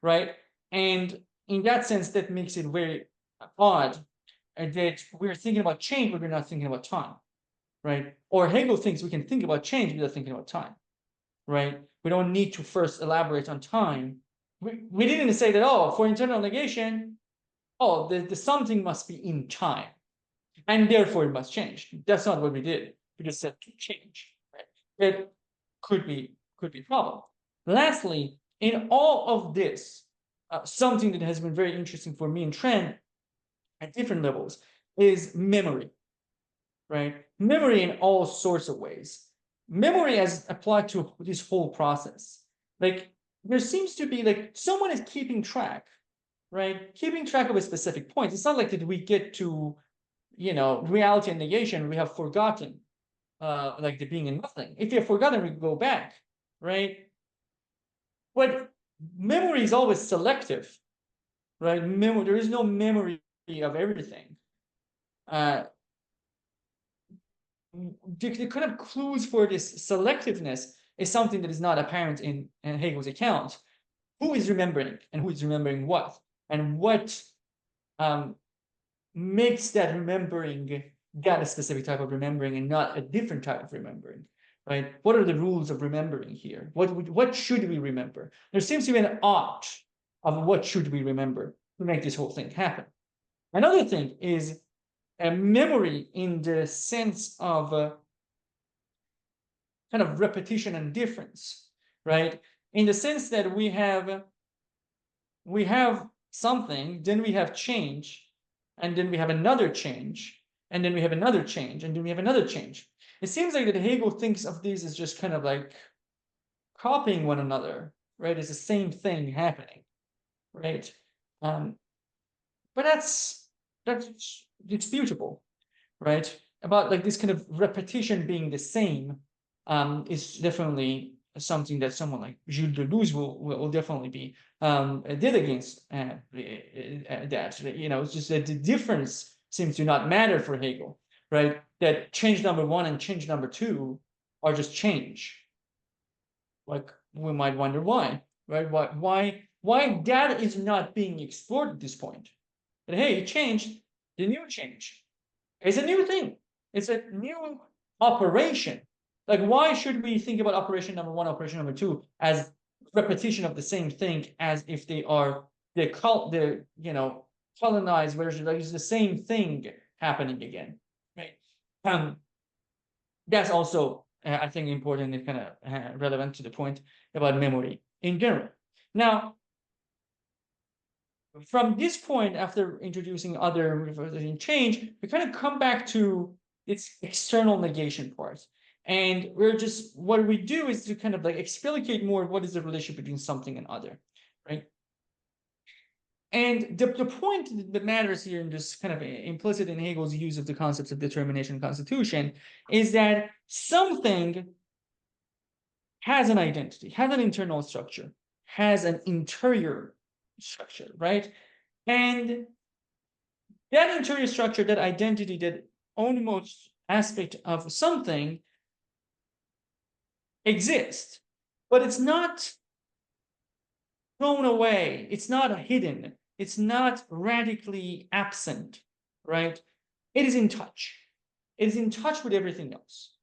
right? And in that sense, that makes it very odd that we're thinking about change, but we're not thinking about time, right? Or Hegel thinks we can think about change without thinking about time, right? We don't need to first elaborate on time. We didn't say that, oh, for internal negation, oh, the something must be in time, and therefore it must change. That's not what we did. We just said to change, right? It could be a problem. Lastly, in all of this, something that has been very interesting for me and Trent at different levels is memory, right? Memory in all sorts of ways. Memory as applied to this whole process. Like there seems to be like someone is keeping track, right? Keeping track of a specific point. It's not like that we get to, reality and negation, we have forgotten, like the being and nothing. If you have forgotten, we go back, right? But memory is always selective, right? There is no memory of everything. The kind of clues for this selectiveness is something that is not apparent in Hegel's account. Who is remembering and who is remembering what? And what makes that remembering that a specific type of remembering and not a different type of remembering, right? What are the rules of remembering here? What should we remember? There seems to be an ought of what should we remember to make this whole thing happen. Another thing is a memory in the sense of kind of repetition and difference, right? In the sense that we have something, then we have change, and then we have another change, and then we have another change, and then we have another change. It seems like that Hegel thinks of these as just kind of like copying one another, right? It's the same thing happening, right? But that's disputable, right? About like this kind of repetition being the same is definitely something that someone like Gilles Deleuze will definitely be did against that. It's just that the difference seems to not matter for Hegel, right? That change number one and change number two are just change. Like we might wonder why, right? Why that is not being explored at this point? But hey, it changed. The new change. It's a new thing. It's a new operation. Like, why should we think about operation number one, operation number two as repetition of the same thing as if they are colonized version? Like it's the same thing happening again, right? That's also I think important and kind of relevant to the point about memory in general. Now, from this point, after introducing other change, we kind of come back to its external negation part. And what we do is to kind of like explicate more what is the relationship between something and other, right? And the point that matters here, and just kind of implicit in Hegel's use of the concepts of determination and constitution, is that something has an identity, has an internal structure, has an interior structure, right? And that interior structure, that identity, that almost aspect of something exists, but it's not thrown away, it's not hidden, it's not radically absent, right? It is in touch. It is in touch with everything else.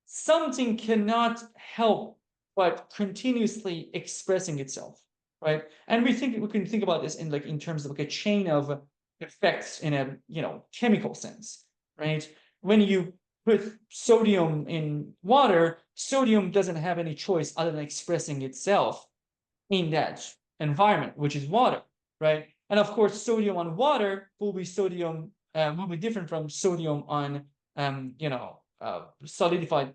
Something cannot help but continuously expressing itself, right? And we can think about this in terms of like a chain of effects in a chemical sense, right? When you put sodium in water, sodium doesn't have any choice other than expressing itself in that environment, which is water, right? And of course, sodium on water will be different from sodium on solidified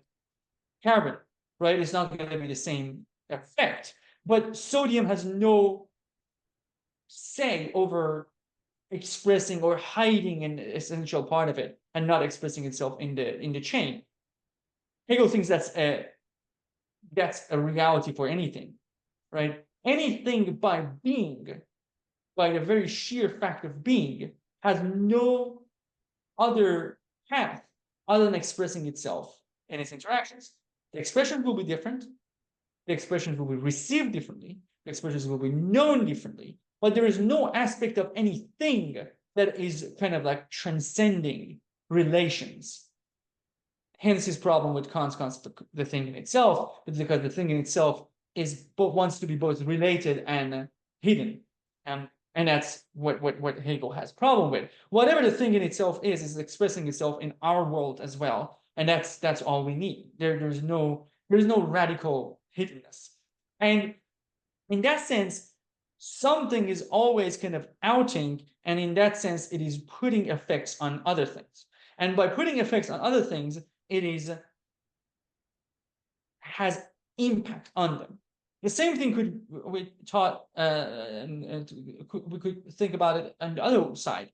carbon, right? It's not going to be the same effect. But sodium has no say over expressing or hiding an essential part of it and not expressing itself in the chain. Hegel thinks that's a reality for anything, right? Anything by being, by the very sheer fact of being, has no other path other than expressing itself in its interactions. The expressions will be different. The expressions will be received differently. The expressions will be known differently. But there is no aspect of anything that is kind of like transcending relations. Hence his problem with Kant's concept of the thing in itself, is because the thing in itself wants to be both related and hidden. And that's what Hegel has problem with. Whatever the thing in itself is expressing itself in our world as well. And that's all we need. There's no radical hiddenness. And in that sense, something is always kind of outing, and in that sense, it is putting effects on other things. And by putting effects on other things, it has impact on them. The same thing we could think about it on the other side.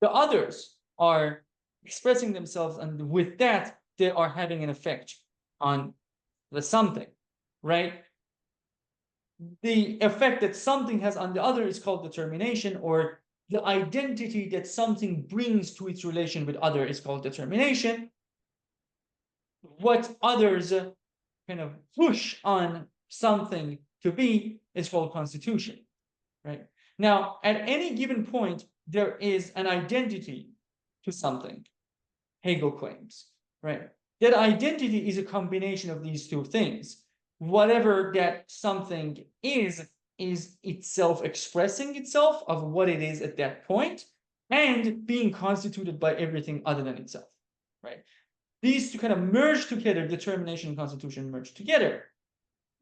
The others are expressing themselves, and with that, they are having an effect on the something, right? The effect that something has on the other is called determination, or the identity that something brings to its relation with other is called determination. What others kind of push on something to be is called constitution, right? Now, at any given point, there is an identity to something, Hegel claims, right? That identity is a combination of these two things. Whatever that something is itself expressing itself of what it is at that point and being constituted by everything other than itself, right? These two kind of merge together, determination and constitution merge together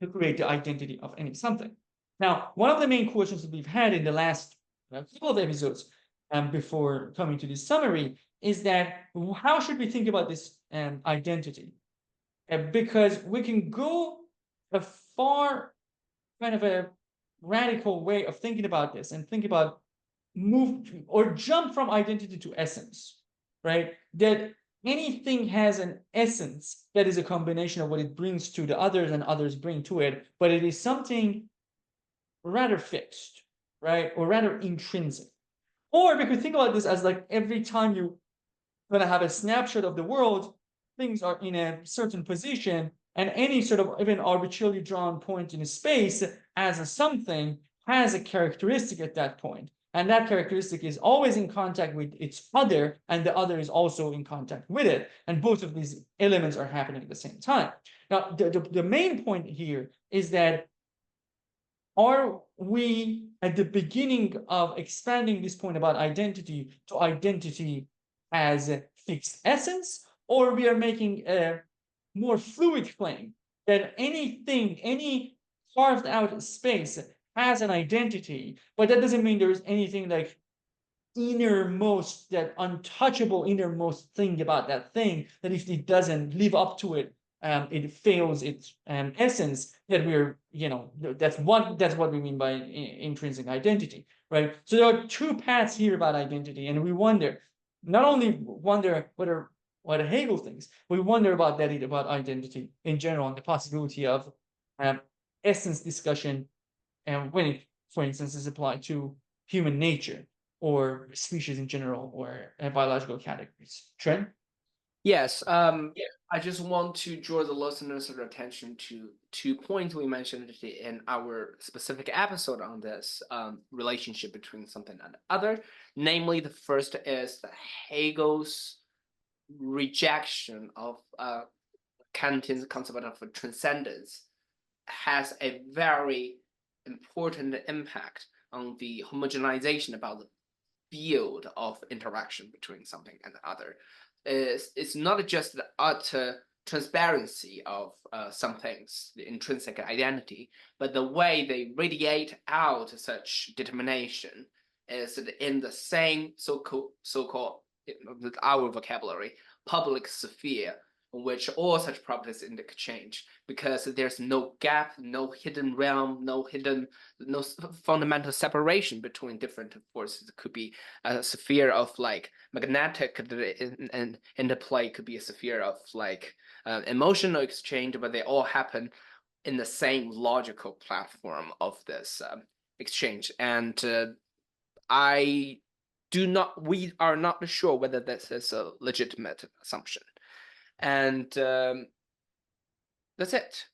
to create the identity of any something. Now, one of the main questions that we've had in the last couple of episodes before coming to this summary is that how should we think about this identity? Because we can go a far kind of a radical way of thinking about this and think about move or jump from identity to essence, right? That anything has an essence that is a combination of what it brings to the others and others bring to it, but it is something rather fixed, right? Or rather intrinsic. Or we could think about this as like every time you're going to have a snapshot of the world, things are in a certain position, and any sort of even arbitrarily drawn point in space as a something has a characteristic at that point. And that characteristic is always in contact with its other, and the other is also in contact with it. And both of these elements are happening at the same time. Now, the main point here is that are we at the beginning of expanding this point about identity to identity as a fixed essence, or we are making a more fluid claim that anything, any carved out space has an identity, but that doesn't mean there's anything like innermost, that untouchable innermost thing about that thing, that if it doesn't live up to it, it fails its essence, that we're, that's what we mean by intrinsic identity, right? So there are two paths here about identity, and we not only wonder what Hegel thinks, we wonder about identity in general, and the possibility of essence discussion, and when it, for instance, is applied to human nature or species in general or biological categories. Trent? Yes, I just want to draw the listeners' attention to 2 points we mentioned in our specific episode on this relationship between something and other. Namely, the first is Hegel's rejection of Kantian's concept of transcendence has a very important impact on the homogenization about the field of interaction between something and the other. It's not just the utter transparency of some things, the intrinsic identity, but the way they radiate out such determination is in the same so-called with our vocabulary, public sphere, in which all such properties interchange, because there's no gap, no hidden realm, no fundamental separation between different forces. It could be a sphere of like magnetic and interplay, could be a sphere of like emotional exchange, but they all happen in the same logical platform of this exchange. And we are not sure whether this is a legitimate assumption. And that's it.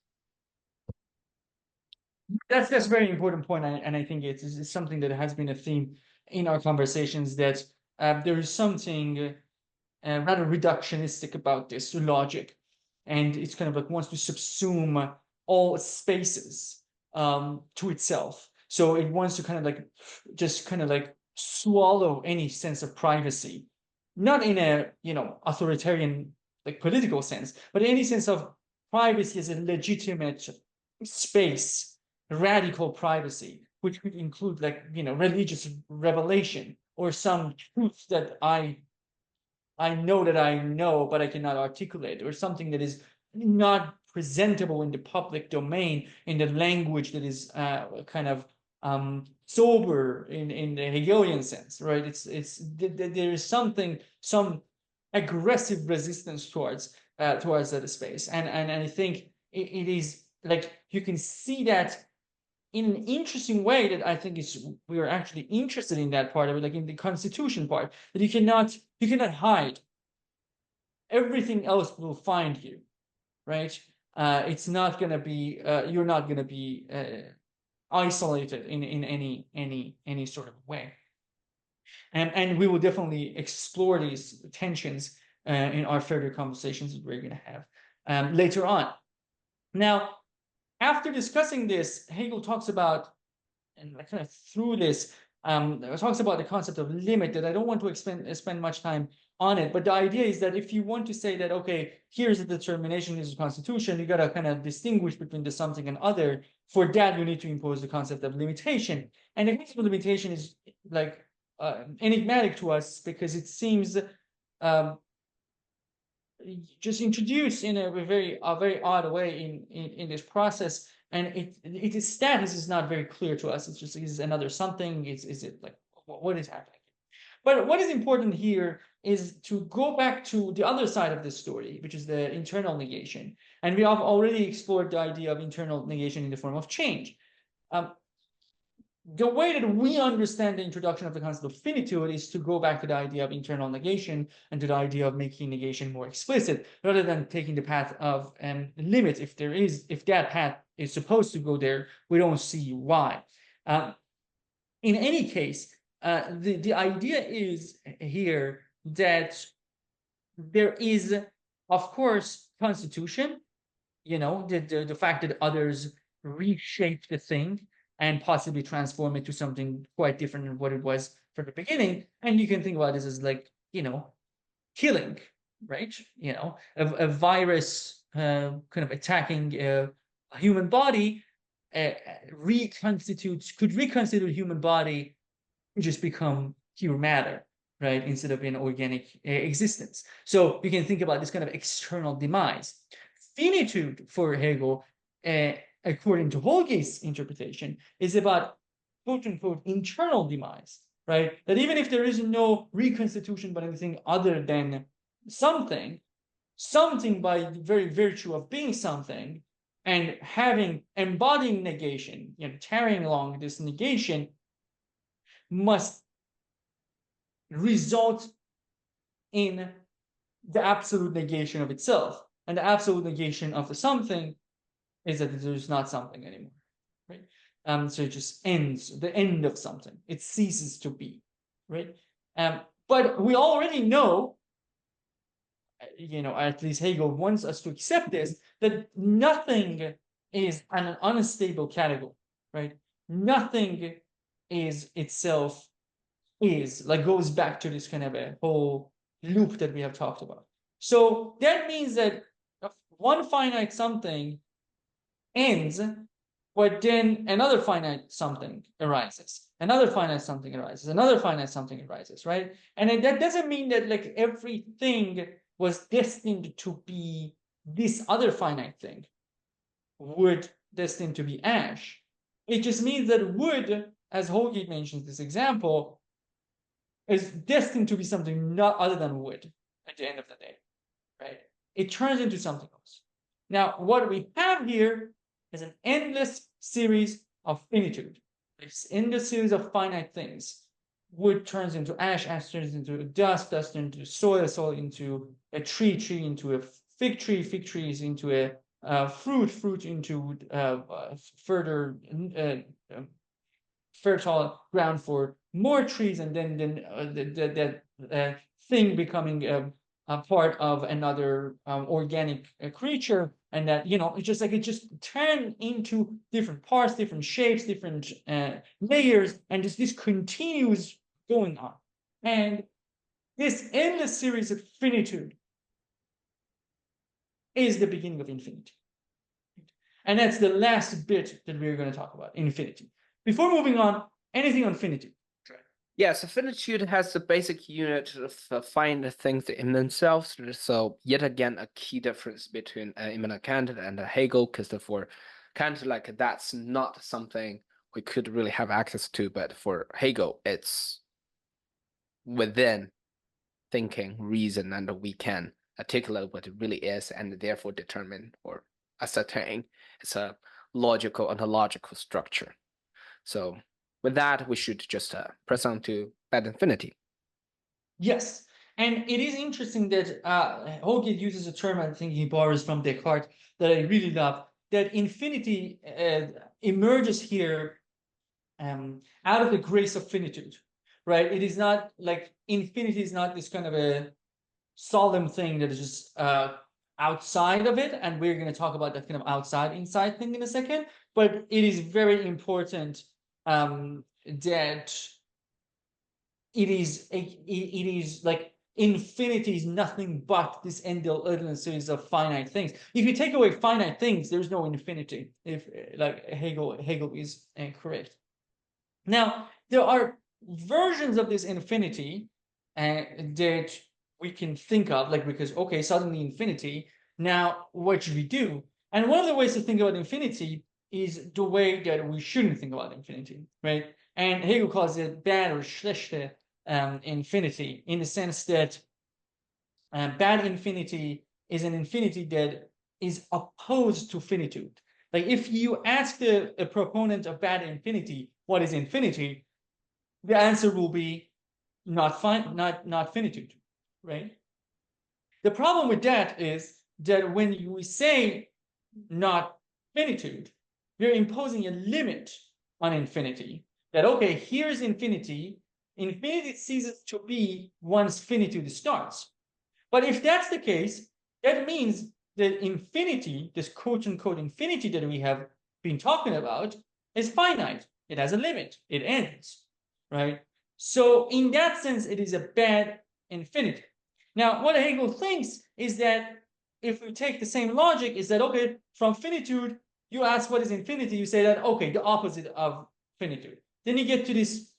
That's a very important point, and I think it's something that has been a theme in our conversations, that there is something rather reductionistic about this logic, and it's kind of like wants to subsume all spaces to itself. So it wants to kind of like just kind of like swallow any sense of privacy, not in a authoritarian like political sense, but any sense of privacy as a legitimate space, radical privacy, which could include like religious revelation or some truth that I know that I know, but I cannot articulate, or something that is not presentable in the public domain in the language that is kind of sober in the Hegelian sense, right? There is some aggressive resistance towards that space, and I think it is like you can see that in an interesting way that I think is we are actually interested in that part of it, like in the constitution part, that you cannot hide. Everything else will find you, right? It's not gonna be you're not gonna be isolated in any sort of way. And we will definitely explore these tensions in our further conversations that we're gonna have later on. Now, after discussing this, Hegel talks about, and kind of through this, talks about the concept of limit that I don't want to spend much time on it. But the idea is that if you want to say that, okay, here's the determination, is the constitution, you got to kind of distinguish between the something and other. For that, you need to impose the concept of limitation. And the concept of limitation is like enigmatic to us because it seems just introduced in a very odd way in this process, and its status is not very clear to us. It's just, is another something, is it like what is happening? But what is important here is to go back to the other side of this story, which is the internal negation, and we have already explored the idea of internal negation in the form of change. The way that we understand the introduction of the concept of finitude is to go back to the idea of internal negation and to the idea of making negation more explicit, rather than taking the path of limit. If that path is supposed to go there, we don't see why. In any case, the idea is here that there is, of course, constitution, the fact that others reshape the thing and possibly transform it to something quite different than what it was from the beginning. And you can think about this as like, killing, right? A virus kind of attacking a human body could reconstitute human body, just become pure matter, right? Instead of an organic existence. So you can think about this kind of external demise. Finitude for Hegel, according to Holge's interpretation, is about quote unquote internal demise, right? That even if there is no reconstitution but anything other than something by the very virtue of being something, and embodying negation, carrying along this negation, must result in the absolute negation of itself. And the absolute negation of the something is that there's not something anymore, right? So it just ends, the end of something. It ceases to be, right? But we already know, at least Hegel wants us to accept this, that nothing is an unstable category, right? Nothing is itself goes back to this kind of a whole loop that we have talked about. So that means that one finite something ends, but then another finite something arises, another finite something arises, another finite something arises, right? And that doesn't mean that like everything was destined to be this other finite thing, wood destined to be ash. It just means that wood, as Holgate mentions this example, is destined to be something not other than wood at the end of the day, right? It turns into something else. Now, what we have here is an endless series of finitude. This endless series of finite things. Wood turns into ash, ash turns into dust, dust turns into soil, soil into a tree, tree into a fig tree is into a fruit, fruit into further fertile ground for more trees, and then that thing becoming a part of another organic creature, and that it just turned into different parts, different shapes, different layers, and this continues going on, and this endless series of finitude is the beginning of infinity, and that's the last bit that we're going to talk about, infinity. Before moving on, anything on finitude? Yes, finitude has the basic unit of finite things in themselves. So yet again, a key difference between Immanuel Kant and Hegel, because for Kant, like that's not something we could really have access to, but for Hegel, it's within thinking, reason, and we can articulate what it really is, and therefore determine or ascertain it's a logical ontological structure. So with that, we should just press on to bad infinity. Yes, and it is interesting that Holgate uses a term, I think he borrows from Descartes, that I really love, that infinity emerges here out of the grace of finitude, right? It is not like infinity is not this kind of a solemn thing that is just outside of it, and we're going to talk about that kind of outside inside thing in a second, but it is very important that it is like infinity is nothing but this endless series of finite things. If you take away finite things, there's no infinity, if like Hegel is correct. Now, there are versions of this infinity that we can think of, like, because, okay, suddenly infinity, now what should we do? And one of the ways to think about infinity is the way that we shouldn't think about infinity, right? And Hegel calls it bad or schlechte infinity, in the sense that bad infinity is an infinity that is opposed to finitude. Like if you ask a proponent of bad infinity, what is infinity? The answer will be not finitude, right? The problem with that is that when we say not finitude, we're imposing a limit on infinity. That okay, here's infinity. Infinity ceases to be once finitude starts. But if that's the case, that means that infinity, this quote unquote infinity that we have been talking about, is finite. It has a limit. It ends, right? So in that sense, it is a bad infinity. Now, what Hegel thinks is that if we take the same logic, is that okay, from finitude, you ask what is infinity, you say that okay, the opposite of finitude. Then you get to this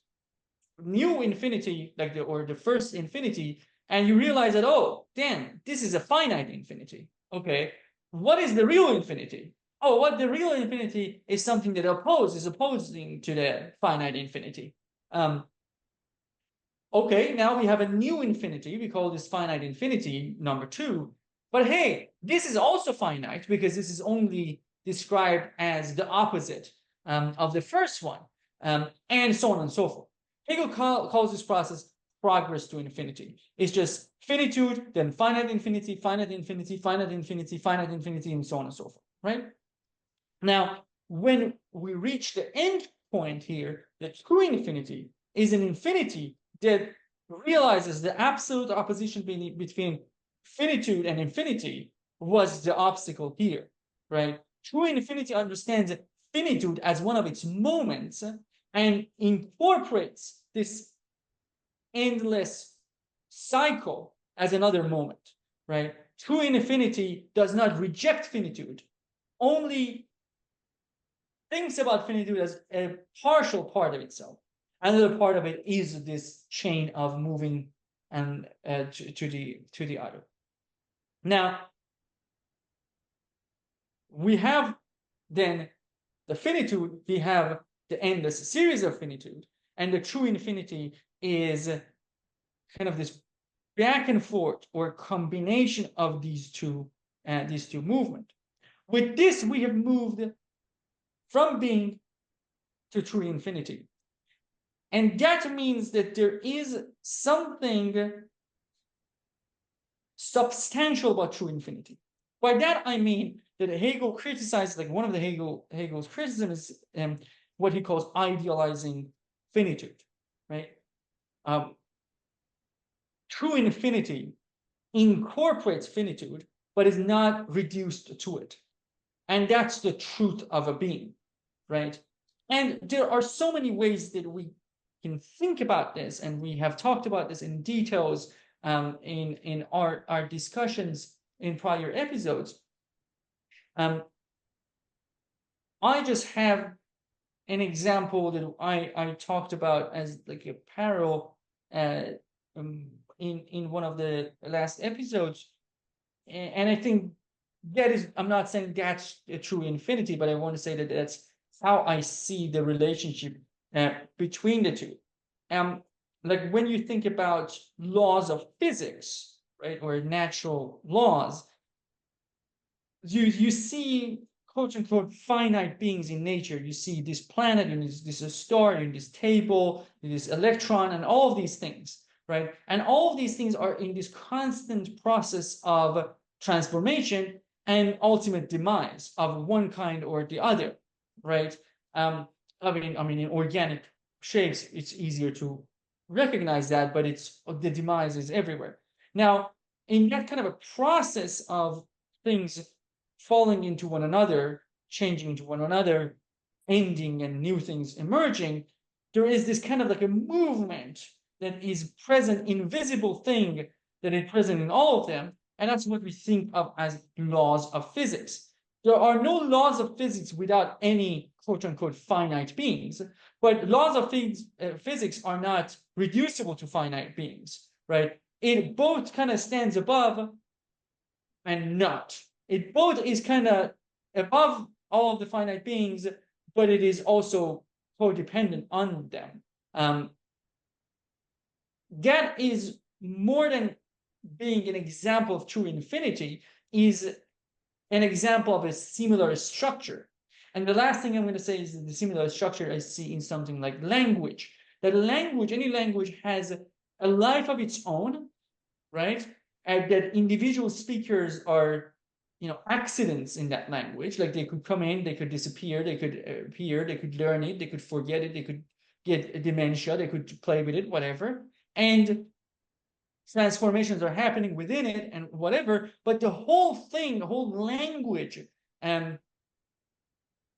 new infinity, like the first infinity, and you realize that, oh, damn, this is a finite infinity. Okay, what is the real infinity? Oh, what the real infinity is something that is opposing to the finite infinity. Okay, now we have a new infinity. We call this finite infinity number 2. But hey, this is also finite because this is only described as the opposite of the first one, and so on and so forth. Hegel calls this process progress to infinity. It's just finitude, then finite infinity, finite infinity, finite infinity, finite infinity, and so on and so forth, right? Now, when we reach the end point here, the true infinity is an infinity that realizes the absolute opposition between finitude and infinity was the obstacle here, right? True infinity understands finitude as one of its moments and incorporates this endless cycle as another moment, right? True infinity does not reject finitude, only thinks about finitude as a partial part of itself. Another part of it is this chain of moving and to the other. Now, we have then the finitude, we have the endless series of finitude, and the true infinity is kind of this back and forth or combination of these two movements. With this, we have moved from being to true infinity. And that means that there is something substantial about true infinity. By that I mean that Hegel criticized, like one of the Hegel's criticisms is what he calls idealizing finitude, right? True infinity incorporates finitude, but is not reduced to it. And that's the truth of a being, right? And there are so many ways that we can think about this, and we have talked about this in details in our discussions in prior episodes. I just have an example that I talked about as like a parallel in one of the last episodes, and I think that is, I'm not saying that's a true infinity, but I want to say that that's how I see the relationship between the two. Like when you think about laws of physics, right, or natural laws, you see quote unquote finite beings in nature. You see this planet, and this star, and this table, and this electron, and all of these things, right? And all of these things are in this constant process of transformation and ultimate demise of one kind or the other, right? I mean, in organic shapes, it's easier to recognize that, but it's the demise is everywhere. Now, in that kind of a process of things falling into one another, changing into one another, ending and new things emerging, there is this kind of like a movement that is present, invisible thing that is present in all of them, and that's what we think of as laws of physics. There are no laws of physics without any quote unquote finite beings, but laws of physics are not reducible to finite beings, right? It both kind of stands above and not. It both is kind of above all of the finite beings, but it is also codependent on them. That is more than being an example of true infinity, is an example of a similar structure. And the last thing I'm going to say is that the similar structure I see in something like language. That language, any language, has a life of its own, right? And that individual speakers are, accidents in that language. Like they could come in, they could disappear, they could appear, they could learn it, they could forget it, they could get dementia, they could play with it, whatever. And transformations are happening within it and whatever, but the whole thing, the whole language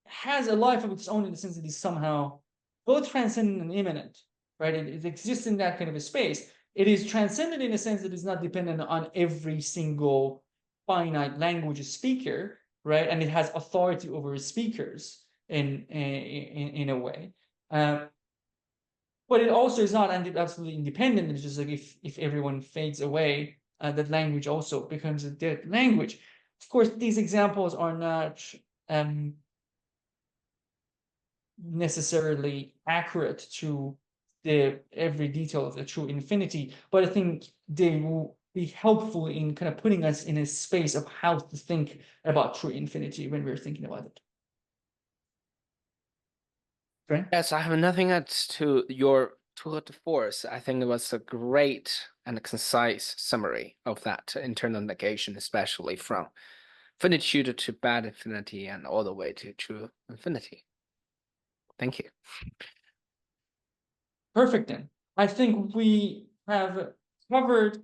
has a life of its own, in the sense that it is somehow both transcendent and immanent, right? It exists in that kind of a space. It is transcendent in a sense that it's not dependent on every single finite language speaker, right? And it has authority over speakers in a way. But it also is not absolutely independent. It's just like if everyone fades away, that language also becomes a dead language. Of course, these examples are not necessarily accurate to every detail of the true infinity, but I think they be helpful in kind of putting us in a space of how to think about true infinity when we're thinking about it. Right? Yes, I have nothing else to your tour de force. I think it was a great and concise summary of that internal negation, especially from finitude to bad infinity and all the way to true infinity. Thank you. Perfect then. I think we have covered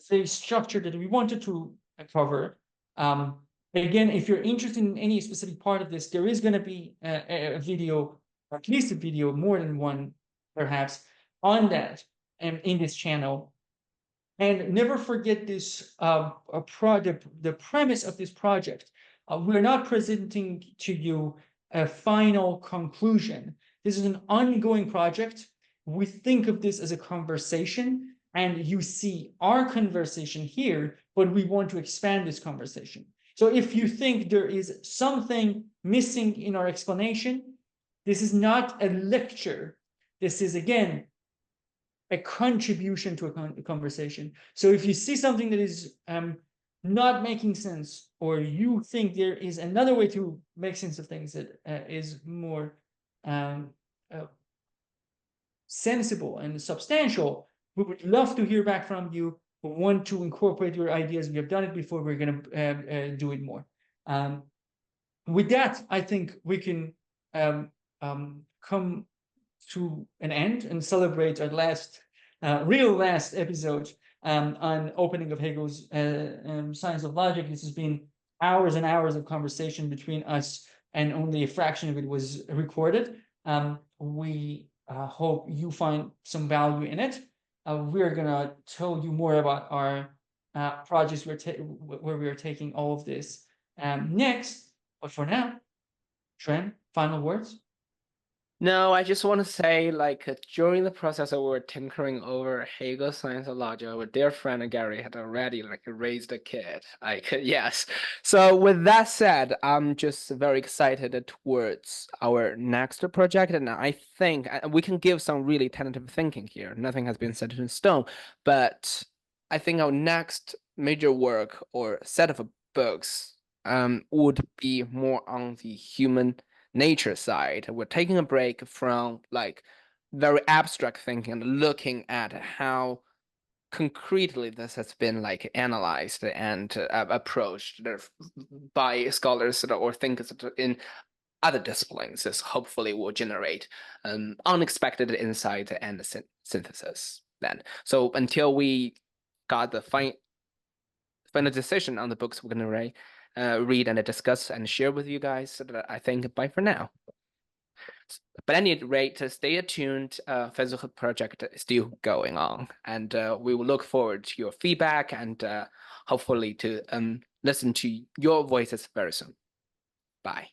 the structure that we wanted to cover. Again, if you're interested in any specific part of this, there is going to be a video, or at least a video, more than one perhaps, on that and in this channel. And never forget this the premise of this project. We're not presenting to you a final conclusion. This is an ongoing project. We think of this as a conversation, and you see our conversation here, but we want to expand this conversation. So if you think there is something missing in our explanation, this is not a lecture. This is, again, a contribution to a conversation. So if you see something that is not making sense, or you think there is another way to make sense of things that is more sensible and substantial, we would love to hear back from you. We want to incorporate your ideas. We have done it before. We're going to do it more. With that, I think we can come to an end and celebrate our last, real last episode on opening of Hegel's Science of Logic. This has been hours and hours of conversation between us, and only a fraction of it was recorded. We hope you find some value in it. We're gonna tell you more about our projects where we are taking all of this next. But for now, Trent, final words? No, I just want to say, like, during the process of we were tinkering over Hegel's Science of Logic, our dear friend Gary had already like raised a kid. Like, yes. So with that said, I'm just very excited towards our next project, and I think we can give some really tentative thinking here. Nothing has been set in stone, but I think our next major work or set of books would be more on the human nature side. We're taking a break from like very abstract thinking and looking at how concretely this has been like analyzed and approached by scholars or thinkers in other disciplines. This hopefully will generate unexpected insight and synthesis then. So until we got the final decision on the books we're going to read and discuss and share with you guys, I think bye for now. But at any rate, stay tuned. Physical project is still going on, and we will look forward to your feedback and hopefully to listen to your voices very soon. Bye.